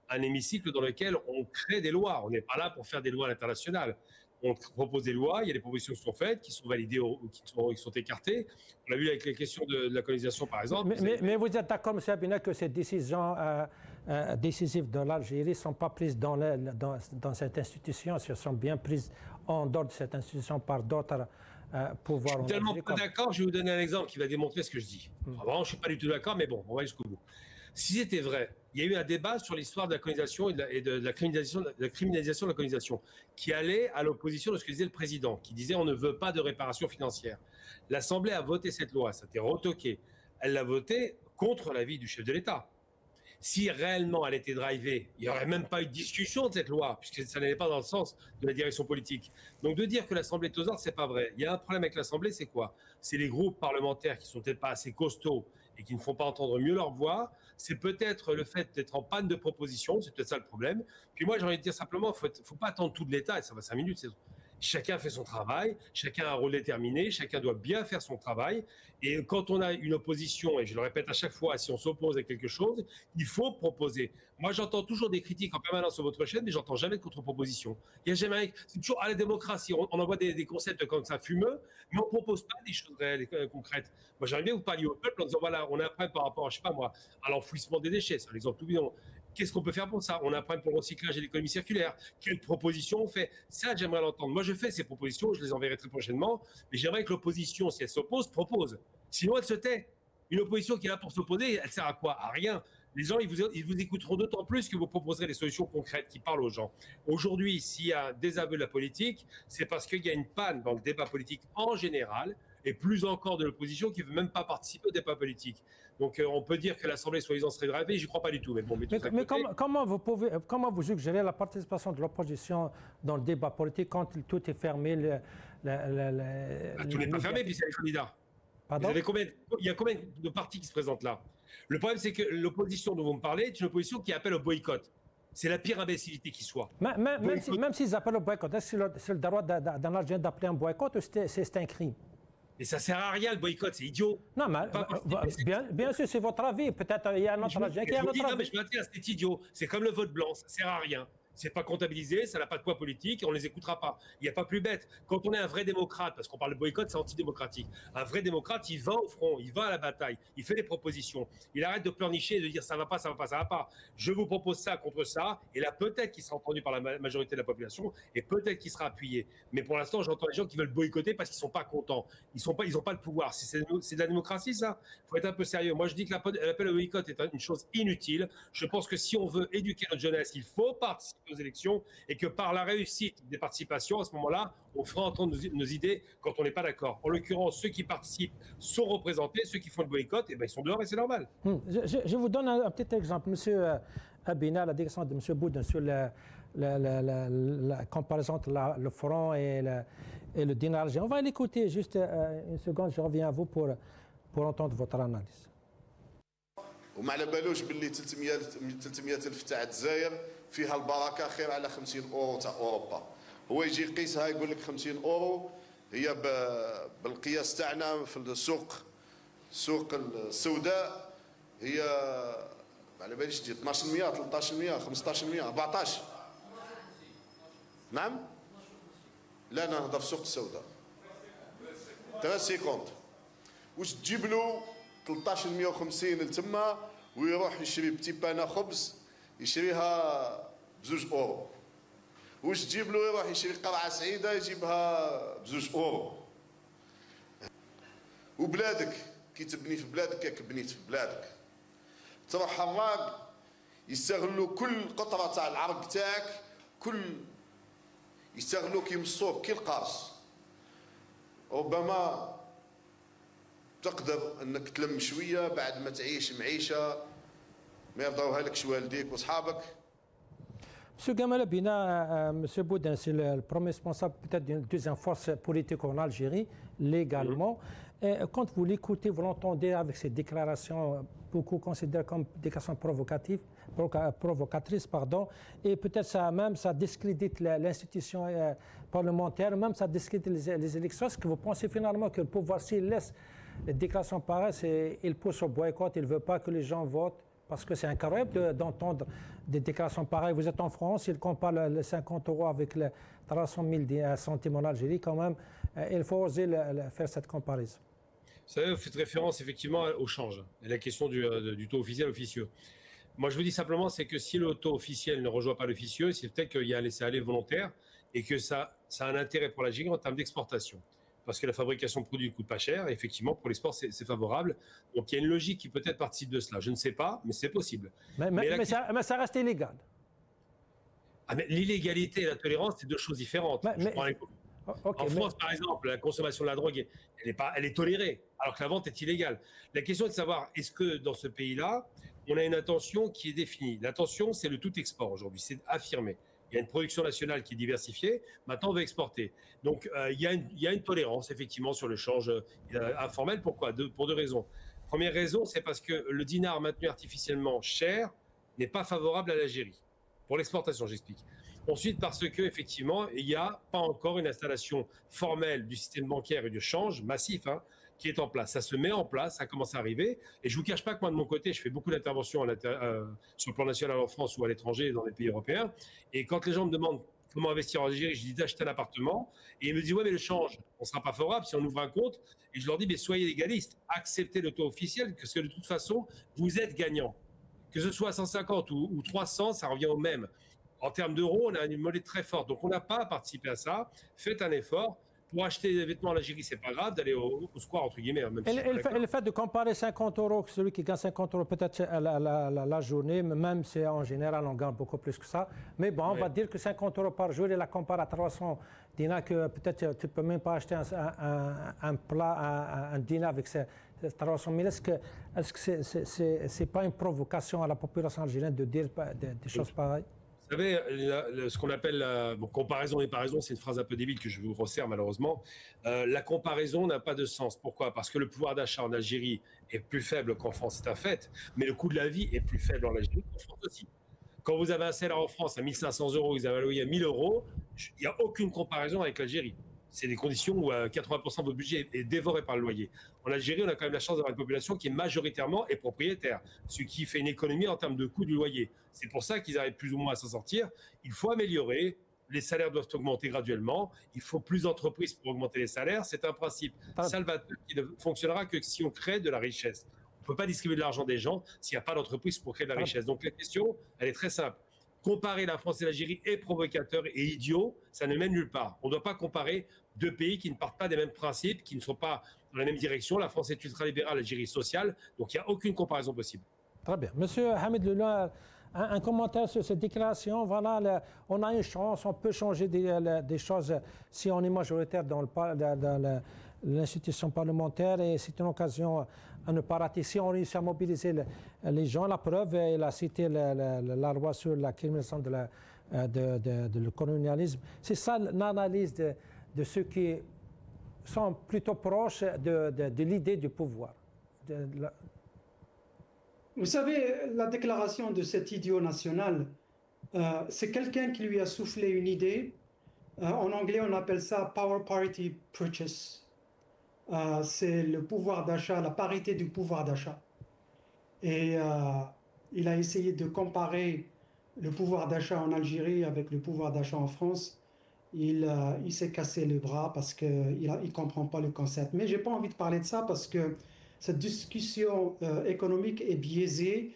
un hémicycle dans lequel on crée des lois. On n'est pas là pour faire des lois à l'international. On propose des lois, il y a des propositions qui sont faites, qui sont validées ou qui sont écartées. On l'a vu avec les questions de la colonisation, par exemple. Mais vous êtes d'accord, M. Abina, que ces décisions décisives de l'Algérie ne sont pas prises dans cette institution, elles sont bien prises en dehors de cette institution par d'autres pouvoirs. Je suis tellement pas d'accord, je vais vous donner un exemple qui va démontrer ce que je dis. Enfin, vraiment, je ne suis pas du tout d'accord, mais bon, on va jusqu'au bout. Si c'était vrai, il y a eu un débat sur l'histoire de la colonisation et de la criminalisation de la colonisation, qui allait à l'opposition de ce que disait le président, qui disait on ne veut pas de réparation financière. L'Assemblée a voté cette loi, ça a été retoqué. Elle l'a votée contre l'avis du chef de l'État. Si réellement elle était drivée, il n'y aurait même pas eu de discussion de cette loi, puisque ça n'allait pas dans le sens de la direction politique. Donc de dire que l'Assemblée est aux ordres, c'est pas vrai. Il y a un problème avec l'Assemblée, c'est quoi? C'est les groupes parlementaires qui sont peut-être pas assez costauds et qui ne font pas entendre mieux leur voix. C'est peut-être le fait d'être en panne de propositions, c'est peut-être ça le problème. Puis moi, j'ai envie de dire simplement, faut pas attendre tout de l'État, et ça va 5 minutes. Chacun fait son travail, chacun a un rôle déterminé, chacun doit bien faire son travail. Et quand on a une opposition, et je le répète à chaque fois, si on s'oppose à quelque chose, il faut proposer. Moi, j'entends toujours des critiques en permanence sur votre chaîne, mais j'entends jamais de contre-proposition. Il y a jamais, c'est toujours à la démocratie. On envoie des concepts comme ça fumeux, mais on propose pas des choses réelles et concrètes. Moi, j'aimerais bien que vous parliez au peuple en disant voilà, on a un problème par rapport, je sais pas moi, à l'enfouissement des déchets, c'est un exemple tout bidon. Qu'est-ce qu'on peut faire pour ça? On a un problème pour le recyclage et l'économie circulaire. Quelles propositions on fait? Ça, j'aimerais l'entendre. Moi, je fais ces propositions, je les enverrai très prochainement, mais j'aimerais que l'opposition, si elle s'oppose, propose. Sinon, elle se tait. Une opposition qui est là pour s'opposer, elle sert à quoi? À rien. Les gens, ils vous écouteront d'autant plus que vous proposerez des solutions concrètes qui parlent aux gens. Aujourd'hui, s'il y a un désaveu de la politique, c'est parce qu'il y a une panne dans le débat politique en général, et plus encore de l'opposition qui ne veut même pas participer au débat politique. Donc on peut dire que l'Assemblée soi-disant serait gravée, j'y crois pas du tout. Mais bon, mais comment vous suggérez la participation de l'opposition dans le débat politique quand tout est fermé? Tout n'est pas fermé, puis c'est les candidats. Il y a combien de partis qui se présentent là? Le problème, c'est que l'opposition dont vous me parlez est une opposition qui appelle au boycott. C'est la pire imbécilité qui soit. Même s'ils appellent au boycott, est-ce que c'est le droit d'un Algérien d'appeler un boycott ou c'est un crime? Et ça sert à rien le boycott, c'est idiot. Non, mais bien sûr, c'est votre avis. Peut-être il y a un autre Algérien qui a un autre avis. Mais je maintiens, c'est idiot. C'est comme le vote blanc, ça sert à rien. C'est pas comptabilisé, ça n'a pas de poids politique et on les écoutera pas. Il n'y a pas plus bête. Quand on est un vrai démocrate, parce qu'on parle de boycott, c'est antidémocratique. Un vrai démocrate, il va au front, il va à la bataille, il fait des propositions. Il arrête de pleurnicher et de dire ça va pas, ça va pas, ça va pas. Je vous propose ça contre ça, et là peut-être qu'il sera entendu par la majorité de la population et peut-être qu'il sera appuyé. Mais pour l'instant, j'entends les gens qui veulent boycotter parce qu'ils sont pas contents. Ils ont pas le pouvoir. C'est de la démocratie, ça. Il faut être un peu sérieux. Moi, je dis que l'appel au boycott est une chose inutile. Je pense que si on veut éduquer notre jeunesse, il faut participer aux élections et que par la réussite des participations, à ce moment-là, on fera entendre nos idées quand on n'est pas d'accord. En l'occurrence, ceux qui participent sont représentés, ceux qui font le boycott, eh ben, ils sont dehors et c'est normal. Je vous donne un petit exemple. Monsieur Abina, la déclaration de M. Boudin sur la comparaison entre le franc et le dinar algérien. On va l'écouter juste une seconde, je reviens à vous pour entendre votre analyse. وما على بالوش باللي 300 الف تاع الجزائر فيها البركه خير على 50 اورو تاع اوروبا. هو يجي يقيسها يقول لك 50 اورو هي بالقياس تاعنا في السوق السوداء هي ما على باليش تجي 12% 13% 15% 14. نعم؟ لا انا نهضر في السوق السوداء. 3 سيكوند. واش تجيب له 1350 لتما ويروح يشري بتي بانا خبز يشريها ب2 اورو. واش تجيب له يروح يشري قرعه سعيده يجيبها ب2 اورو. وبلادك كي تبني في بلادك ياك بنيت في بلادك. تروح حراق يستغلوا كل قطره تاع العرق تاعك يستغلوك يمصوك كي القرص. ربما تقدر انك تلم شويه بعد ما تعيش معيشه ما يرضوها لكش والديك واصحابك. Monsieur Gamal Abina, M. Boudin, c'est le premier responsable peut-être d'une deuxième force politique en Algérie, légalement. Et quand vous l'écoutez, vous l'entendez avec ces déclarations, beaucoup considèrent comme déclarations provocatrices, et peut-être ça discrédite l'institution parlementaire, même ça discrédite les élections. Est-ce que vous pensez finalement que le pouvoir, s'il laisse les déclarations pareilles, il pousse au boycott, il ne veut pas que les gens votent? Parce que c'est incroyable d'entendre des déclarations pareilles. Vous êtes en France, il compare les 50 € avec les 300 000 centimes en Algérie, quand même. Il faut oser faire cette comparaison. Vous savez, vous faites référence effectivement au change et la question du taux officiel officieux. Moi, je vous dis simplement, c'est que si le taux officiel ne rejoint pas l'officieux, c'est peut-être qu'il y a un laisser-aller volontaire et que ça a un intérêt pour l'Algérie en termes d'exportation. Parce que la fabrication de produits ne coûte pas cher, et effectivement, pour l'export, c'est favorable. Donc, il y a une logique qui peut-être participe de cela. Je ne sais pas, mais c'est possible. Mais ça reste illégal. Ah, mais l'illégalité et la tolérance, c'est deux choses différentes. En France, par exemple, la consommation de la drogue, elle est tolérée, alors que la vente est illégale. La question est de savoir, est-ce que dans ce pays-là, on a une intention qui est définie? L'intention, c'est le tout export aujourd'hui, c'est affirmé. Il y a une production nationale qui est diversifiée. Maintenant, on veut exporter. Donc, il y a une tolérance, effectivement, sur le change informel. Pourquoi? Pour deux raisons. Première raison, c'est parce que le dinar maintenu artificiellement cher n'est pas favorable à l'Algérie. Pour l'exportation, j'explique. Ensuite, parce que effectivement, il n'y a pas encore une installation formelle du système bancaire et du change massif qui est en place. Ça se met en place, ça commence à arriver. Et je ne vous cache pas que moi, de mon côté, je fais beaucoup d'interventions sur le plan national en France ou à l'étranger, dans les pays européens. Et quand les gens me demandent comment investir en Algérie, je dis d'acheter un appartement. Et ils me disent, ouais, mais le change, on ne sera pas favorable si on ouvre un compte. Et je leur dis, mais soyez légalistes, acceptez le taux officiel, parce que de toute façon, vous êtes gagnant. Que ce soit 150 ou 300, ça revient au même. En termes d'euros, on a une monnaie très forte. Donc, on n'a pas à participer à ça. Faites un effort. Pour acheter des vêtements en Algérie, c'est pas grave d'aller au square, entre guillemets. Même si le fait de comparer 50 €, celui qui gagne 50 € peut-être la journée, même si en général on gagne beaucoup plus que ça. Mais bon, on va dire que 50 € par jour, et la compare à 300 dinars, que peut-être tu ne peux même pas acheter un plat, un dîner avec ces 300 000. Est-ce que c'est pas une provocation à la population algérienne de dire des choses pareilles? Vous savez, ce qu'on appelle comparaison et paraison, c'est une phrase un peu débile que je vous resserre malheureusement. La comparaison n'a pas de sens. Pourquoi? Parce que le pouvoir d'achat en Algérie est plus faible qu'en France, c'est un fait, mais le coût de la vie est plus faible en Algérie qu'en France aussi. Quand vous avez un salaire en France à 1 500 €, vous avez un loyer à 1 000 €, il n'y a aucune comparaison avec l'Algérie. C'est des conditions où 80% de votre budget est dévoré par le loyer. En Algérie, on a quand même la chance d'avoir une population qui est majoritairement propriétaire, ce qui fait une économie en termes de coût du loyer. C'est pour ça qu'ils arrivent plus ou moins à s'en sortir. Il faut améliorer. Les salaires doivent augmenter graduellement. Il faut plus d'entreprises pour augmenter les salaires. C'est un principe salvateur qui ne fonctionnera que si on crée de la richesse. On ne peut pas distribuer de l'argent des gens s'il n'y a pas d'entreprise pour créer de la richesse. Donc la question, elle est très simple. Comparer la France et l'Algérie est provocateur et idiot, ça ne mène nulle part. On ne doit pas comparer deux pays qui ne partent pas des mêmes principes, qui ne sont pas dans la même direction. La France est ultralibérale, l'Algérie sociale, donc il n'y a aucune comparaison possible. Très bien. Monsieur Hamid Lula, un commentaire sur cette déclaration. Voilà, on a une chance, on peut changer des choses si on est majoritaire dans l'institution parlementaire, et c'est une occasion à ne pas rater. Si on réussit à mobiliser les gens, la preuve, il a cité la loi sur la criminalisation de colonialisme. C'est ça l'analyse de ceux qui sont plutôt proches de l'idée du pouvoir. Vous savez, la déclaration de cet idiot national, c'est quelqu'un qui lui a soufflé une idée. En anglais, on appelle ça Power Parity Purchase. C'est le pouvoir d'achat, la parité du pouvoir d'achat. Et il a essayé de comparer le pouvoir d'achat en Algérie avec le pouvoir d'achat en France. Il s'est cassé le bras parce qu'il ne comprend pas le concept. Mais je n'ai pas envie de parler de ça parce que cette discussion économique est biaisée.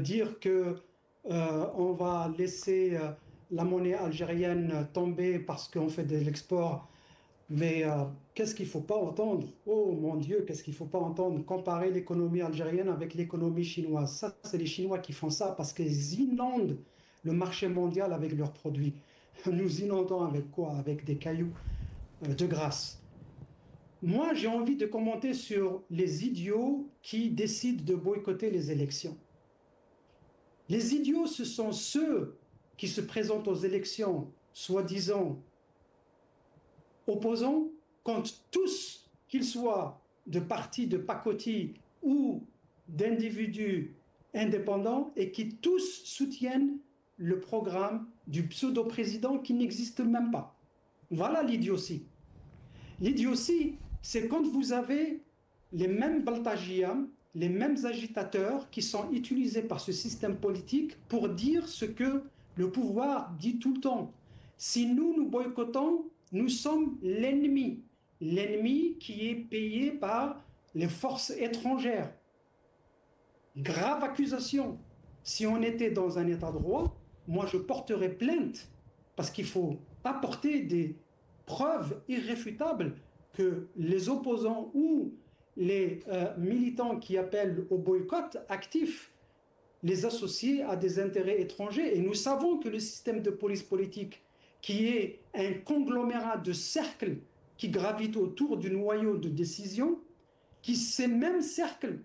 Dire qu'on va laisser la monnaie algérienne tomber parce qu'on fait de l'export. Mais qu'est-ce qu'il ne faut pas entendre? Oh mon Dieu, qu'est-ce qu'il ne faut pas entendre? Comparer l'économie algérienne avec l'économie chinoise. Ça, c'est les Chinois qui font ça parce qu'ils inondent le marché mondial avec leurs produits. Nous inondons avec quoi? Avec des cailloux de grâce. Moi, j'ai envie de commenter sur les idiots qui décident de boycotter les élections. Les idiots, ce sont ceux qui se présentent aux élections, soi-disant opposants, contre tous, qu'ils soient de partis de pacotille ou d'individus indépendants, et qui tous soutiennent le programme du pseudo-président qui n'existe même pas. Voilà l'idiotie. L'idiotie, c'est quand vous avez les mêmes baltagiams, les mêmes agitateurs qui sont utilisés par ce système politique pour dire ce que le pouvoir dit tout le temps. Si nous boycottons, nous sommes l'ennemi. L'ennemi qui est payé par les forces étrangères. Grave accusation. Si on était dans un état de droit, moi je porterais plainte parce qu'il faut apporter des preuves irréfutables que les opposants ou les militants qui appellent au boycott actif les associer à des intérêts étrangers. Et nous savons que le système de police politique, qui est un conglomérat de cercles qui gravitent autour du noyau de décision, ces mêmes cercles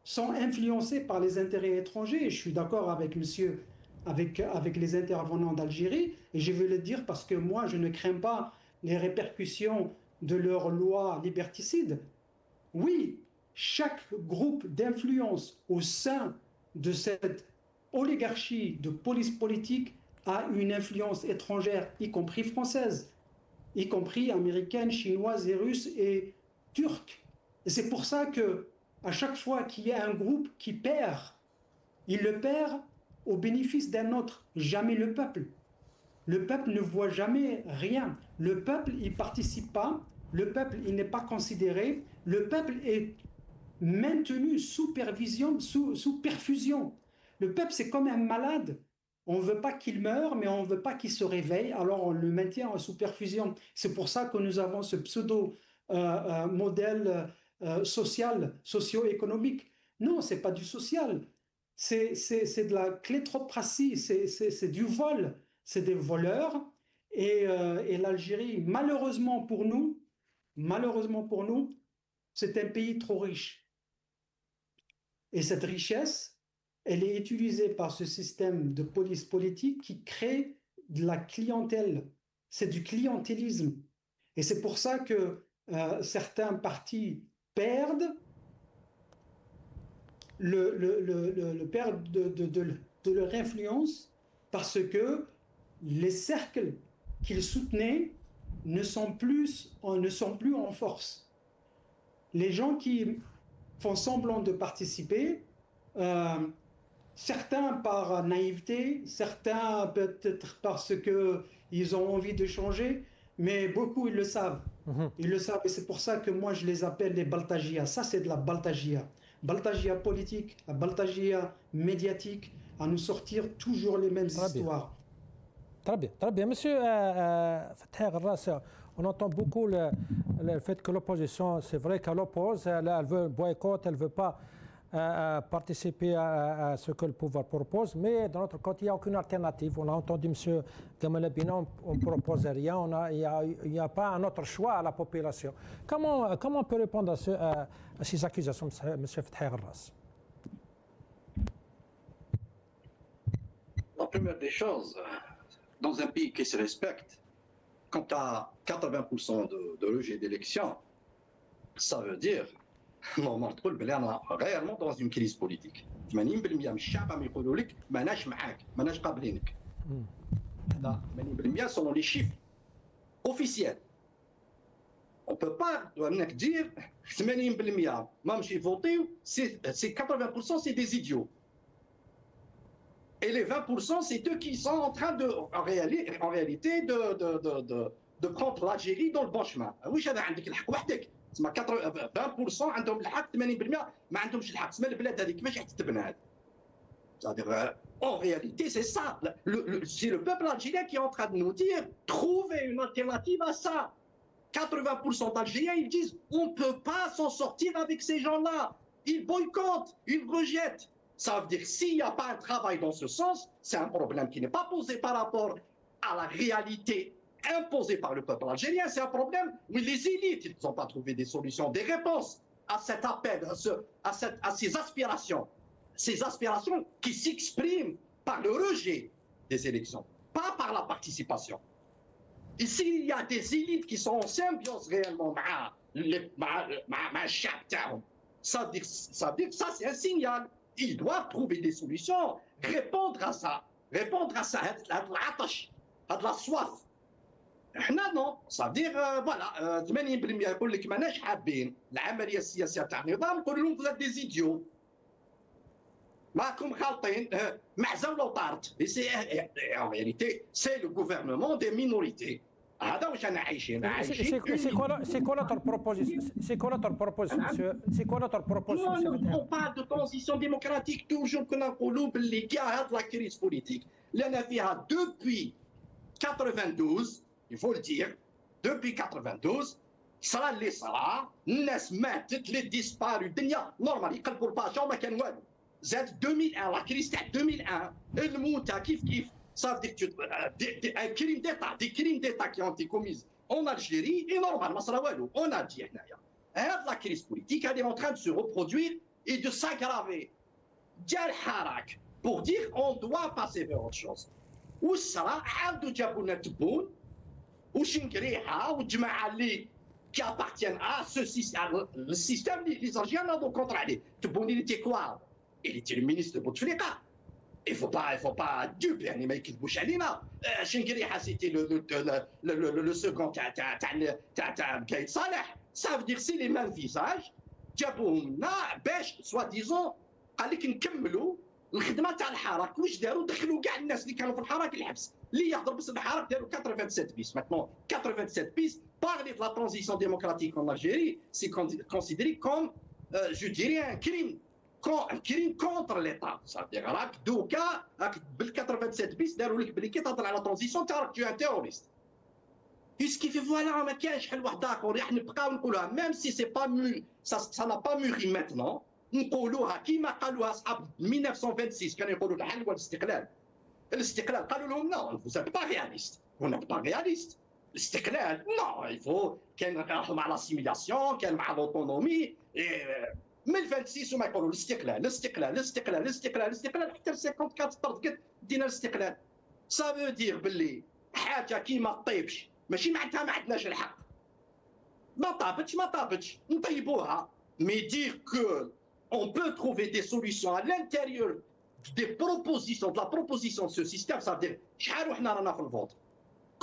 sont influencés par les intérêts étrangers. Et je suis d'accord avec monsieur, avec les intervenants d'Algérie, et je vais le dire parce que moi, je ne crains pas les répercussions de leur loi liberticide. Oui, chaque groupe d'influence au sein de cette oligarchie de police politique a une influence étrangère, y compris française, y compris américaine, chinoise et russe et turque. Et c'est pour ça que à chaque fois qu'il y a un groupe qui perd, il le perd au bénéfice d'un autre, jamais le peuple. Le peuple ne voit jamais rien. Le peuple, il ne participe pas. Le peuple, il n'est pas considéré. Le peuple est maintenu sous perfusion. Le peuple, c'est comme un malade. On ne veut pas qu'il meure, mais on ne veut pas qu'il se réveille, alors on le maintient sous perfusion. C'est pour ça que nous avons ce pseudo-modèle social, socio-économique. Non, ce n'est pas du social. C'est de la klétocratie, c'est du vol. C'est des voleurs. Et l'Algérie, malheureusement pour nous, c'est un pays trop riche. Et cette richesse, elle est utilisée par ce système de police politique qui crée de la clientèle. C'est du clientélisme. Et c'est pour ça que certains partis perdent perdent de leur influence parce que les cercles qu'ils soutenaient ne sont plus en force. Les gens qui font semblant de participer, certains par naïveté, certains peut-être parce qu'ils ont envie de changer, mais beaucoup ils le savent. Ils le savent et c'est pour ça que moi je les appelle les baltagia. Ça c'est de la baltagia. Baltagia politique, la baltagia médiatique, à nous sortir toujours les mêmes histoires. Très bien. Monsieur Fathi Gharras, on entend beaucoup le fait que l'opposition, c'est vrai qu'elle oppose, elle veut boycott, elle ne veut pas participer à ce que le pouvoir propose, mais d'un autre côté, il n'y a aucune alternative. On a entendu M. Gamal Abina, on ne propose rien, il n'y a pas un autre choix à la population. Comment on peut répondre à ces accusations, M. Fathi Gharras? La première des choses, dans un pays qui se respecte, quand tu as 80% de rejet d'élection, ça veut dire normalement réellement dans une crise politique. 80% من الشعب عم يقولوا لك ماناش معاك ماناش قابلينك. هذا 80% selon les chiffres officiels. On peut pas dire 80% ما مشي voter, c'est 80% c'est des idiots. Et les 20%, c'est eux qui sont en train en réalité de prendre l'Algérie dans le bon chemin. Oui, هذا عندك الحق وحدك. 20% عندهم الحق 80% ما عندهمش الحق. تسمى البلاد هذيك ماشي حتتبنى هذه. C'est-à-dire, en réalité, c'est ça. C'est le peuple algérien qui est en train de nous dire trouvez une alternative à ça. 80% d'Algériens, ils disent on ne peut pas s'en sortir avec ces gens-là. Ils boycottent, ils rejettent. Ça veut dire s'il n'y a pas un travail dans ce sens, c'est un problème qui n'est pas posé par rapport à la réalité imposée par le peuple algérien. C'est un problème où les élites ils n'ont pas trouvé des solutions, des réponses à cet appel, à ces aspirations. Ces aspirations qui s'expriment par le rejet des élections, pas par la participation. Ici, il y a des élites qui sont en symbiose réellement avec le chap. Ça veut dire que ça, c'est un signal. Ils doivent trouver des solutions, répondre à ça, à de la soif. Non, ça veut dire, voilà, 80% يقول لك ماناش حابين العملية السياسية تاع النظام، نقول لهم vous êtes des idiots. راكم خالطين معزة ولا طارت. En réalité, c'est le gouvernement des minorités. هذا واش انا عايشين. C'est quoi notre proposition? C'est quoi notre proposition, monsieur? C'est quoi notre proposition? On parle de transition démocratique toujours كنا نقولوا باللي كاع هاد لا كريس بوليتيك لان فيها depuis 92, il faut le dire, depuis 92 صرا اللي صرا الناس ماتت لي ديسبارو الدنيا نورمال يقلبوا الباشا وما كان والو. زاد 2001 لا كريس تاع 2001 الموتى كيف ça veut dire que un crime d'État, des crimes d'État qui ont été commis en Algérie, et normalement, on a dit, la crise politique, elle est en train de se reproduire et de s'aggraver. Pour dire qu'on doit passer vers autre chose. Où sera, qui appartiennent à ce système, le système, les Algériens n'ont pas contrôlé. Tebboune, il était quoi? Il était le ministre de Bouteflika. Il faut pas duper, يعني ما يكذبوش علينا. شنقريحة c'était le second تاع بكايد صالح. Ça veut dire c'est les mêmes visages. جابوهم لنا باش soi-disant قال لك نكملوا الخدمة تاع الحراك. واش داروا؟ دخلوا كاع الناس اللي كانوا في الحراك الحبس. اللي يهضر بس الحراك داروا 87 bis. Maintenant 87 bis. Parler de la transition démocratique en Algérie, c'est considéré comme, je dirais, un crime. كريم كونتر ليطا صافي راك دوكا راك بال 87 بيس داروا لك بلي كي تهضر على ترانزيسيون تاعك تو ان تيروريست كيف فوالا ما كاينش حل واحد اخر راح نبقاو نقولوها ميم سي سي با مو سا نا با موري ماتنون نقولوها كيما قالوها اصحاب 1926 كانوا يقولوا الحل هو الاستقلال قالوا لهم نو فو سيت با رياليست هناك با رياليست الاستقلال نو الفو كان راحوا مع لاسيميلاسيون كان مع لوتونومي من 26 وما يقولوا الاستقلال حتى 54 طردقت دينا الاستقلال سا فو دير باللي حاجه كيما طيبش ماشي معناتها ما عندناش الحق ما طابتش نطيبوها مي دير كو on peut trouver des solutions à l'intérieur des propositions, de la proposition de ce système, ça veut dire شحال وحنا رانا في الفوت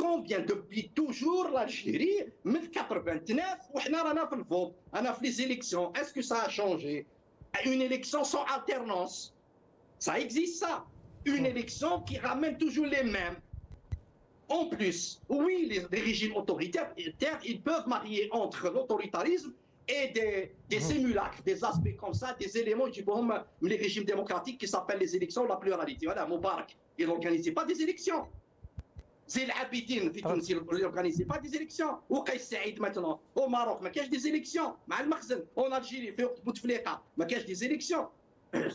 combien depuis toujours l'Algérie من 89 وحنا رانا في الفوت انا في les élections est-ce que ça a changé une élection sans alternance ça existe ça une élection qui ramène toujours les mêmes en plus oui les régimes autoritaires ils peuvent marier entre l'autoritarisme et des simulacres, des aspects comme ça, des éléments qui vont les régimes démocratiques qui s'appellent les élections, la pluralité. Voilà, Moubarak, il n'organisait pas des élections. Zil Abidine, il n'organisait pas des élections. Ou Kais Saïd maintenant, au Maroc, mais qu'il y a des élections. Mal Makhzen, en Algérie, fait Bouteflika, mais qu'il y a des élections.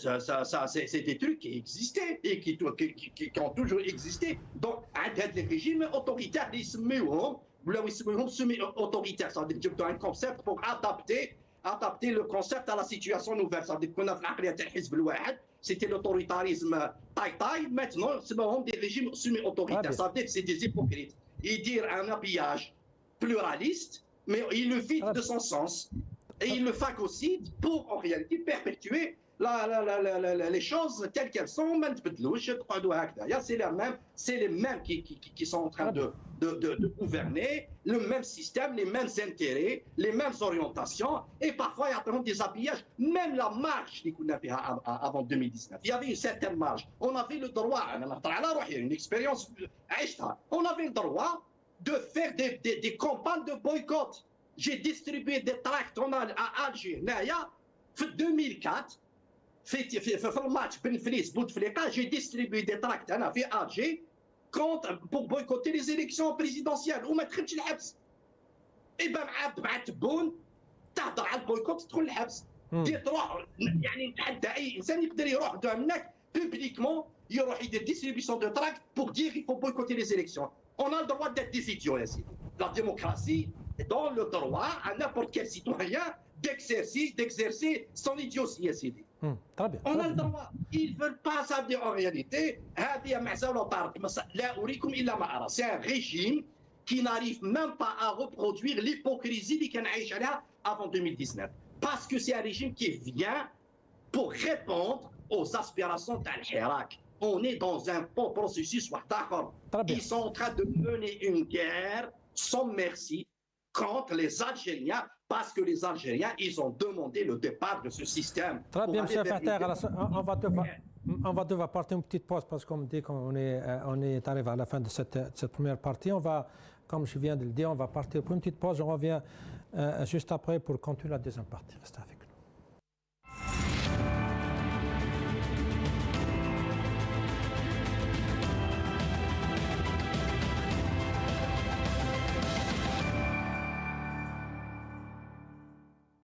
Ça, c'est des trucs qui existaient et qui ont toujours existé. Donc, les régimes autoritaires, les SMEOM, ولاو يسموهم سيمي اوتوريتير صافي جبدوا ان كونسيبت بور ادابتي لو كونسيبت على سيتوياسيون نوفيل صافي كنا في العقليه تاع الحزب الواحد سيتي لوتوريتاريزم تاي ماتنون سموهم دي ريجيم سيمي اوتوريتير صافي سي دي هيبوكريت يدير ان ابياج بلوراليست mais il le vide de son sens et il le phagocyte pour en réalité perpétuer les choses telles qu'elles sont ما نتبدلوش تقعدوا هكذا c'est les mêmes qui sont en train de gouverner le même système, les mêmes intérêts, les mêmes orientations et parfois il y a des habillages, même la marche qu'on a fait avant 2019 il y avait une certaine marge, on avait le droit une expérience on avait le droit de faire des campagnes de boycott. J'ai distribué des tracts à Alger en 2004 في الماتش بن فليس بوتفليقه j'ai distribué des tracts انا في Alger pour boycotter les élections présidentielles وما دخلتش الحبس ايبا مع تبون تهضر على البويكوت تدخل الحبس تروح يعني نتحدى اي انسان يقدر يروح هناك بوبليكمون يروح يدير distribution de tracts pour dire il faut boycotter les élections. On a le droit d'être des idiots يا سيدي. La démocratie donne le droit à n'importe quel citoyen d'exercer son idiotie يا سيدي. On a le droit. Ils veulent pas ça dire en réalité. هذه معزولة طارق لا أريكم إلا ما أرى. C'est un régime qui n'arrive même pas à reproduire l'hypocrisie اللي كان عايش عليها avant 2019. Parce que c'est un régime qui vient pour répondre aux aspirations تاع الحراك. On est dans un processus واحد آخر. Ils sont en train de mener une guerre sans merci contre les Algériens. Parce que les Algériens, ils ont demandé le départ de ce système. Très bien, M. Fattah, on va devoir partir une petite pause parce qu'on me dit qu'on est arrivé à la fin de cette première partie. On va, comme je viens de le dire, on va partir pour une petite pause. On revient juste après pour continuer la deuxième partie. Restez avec nous.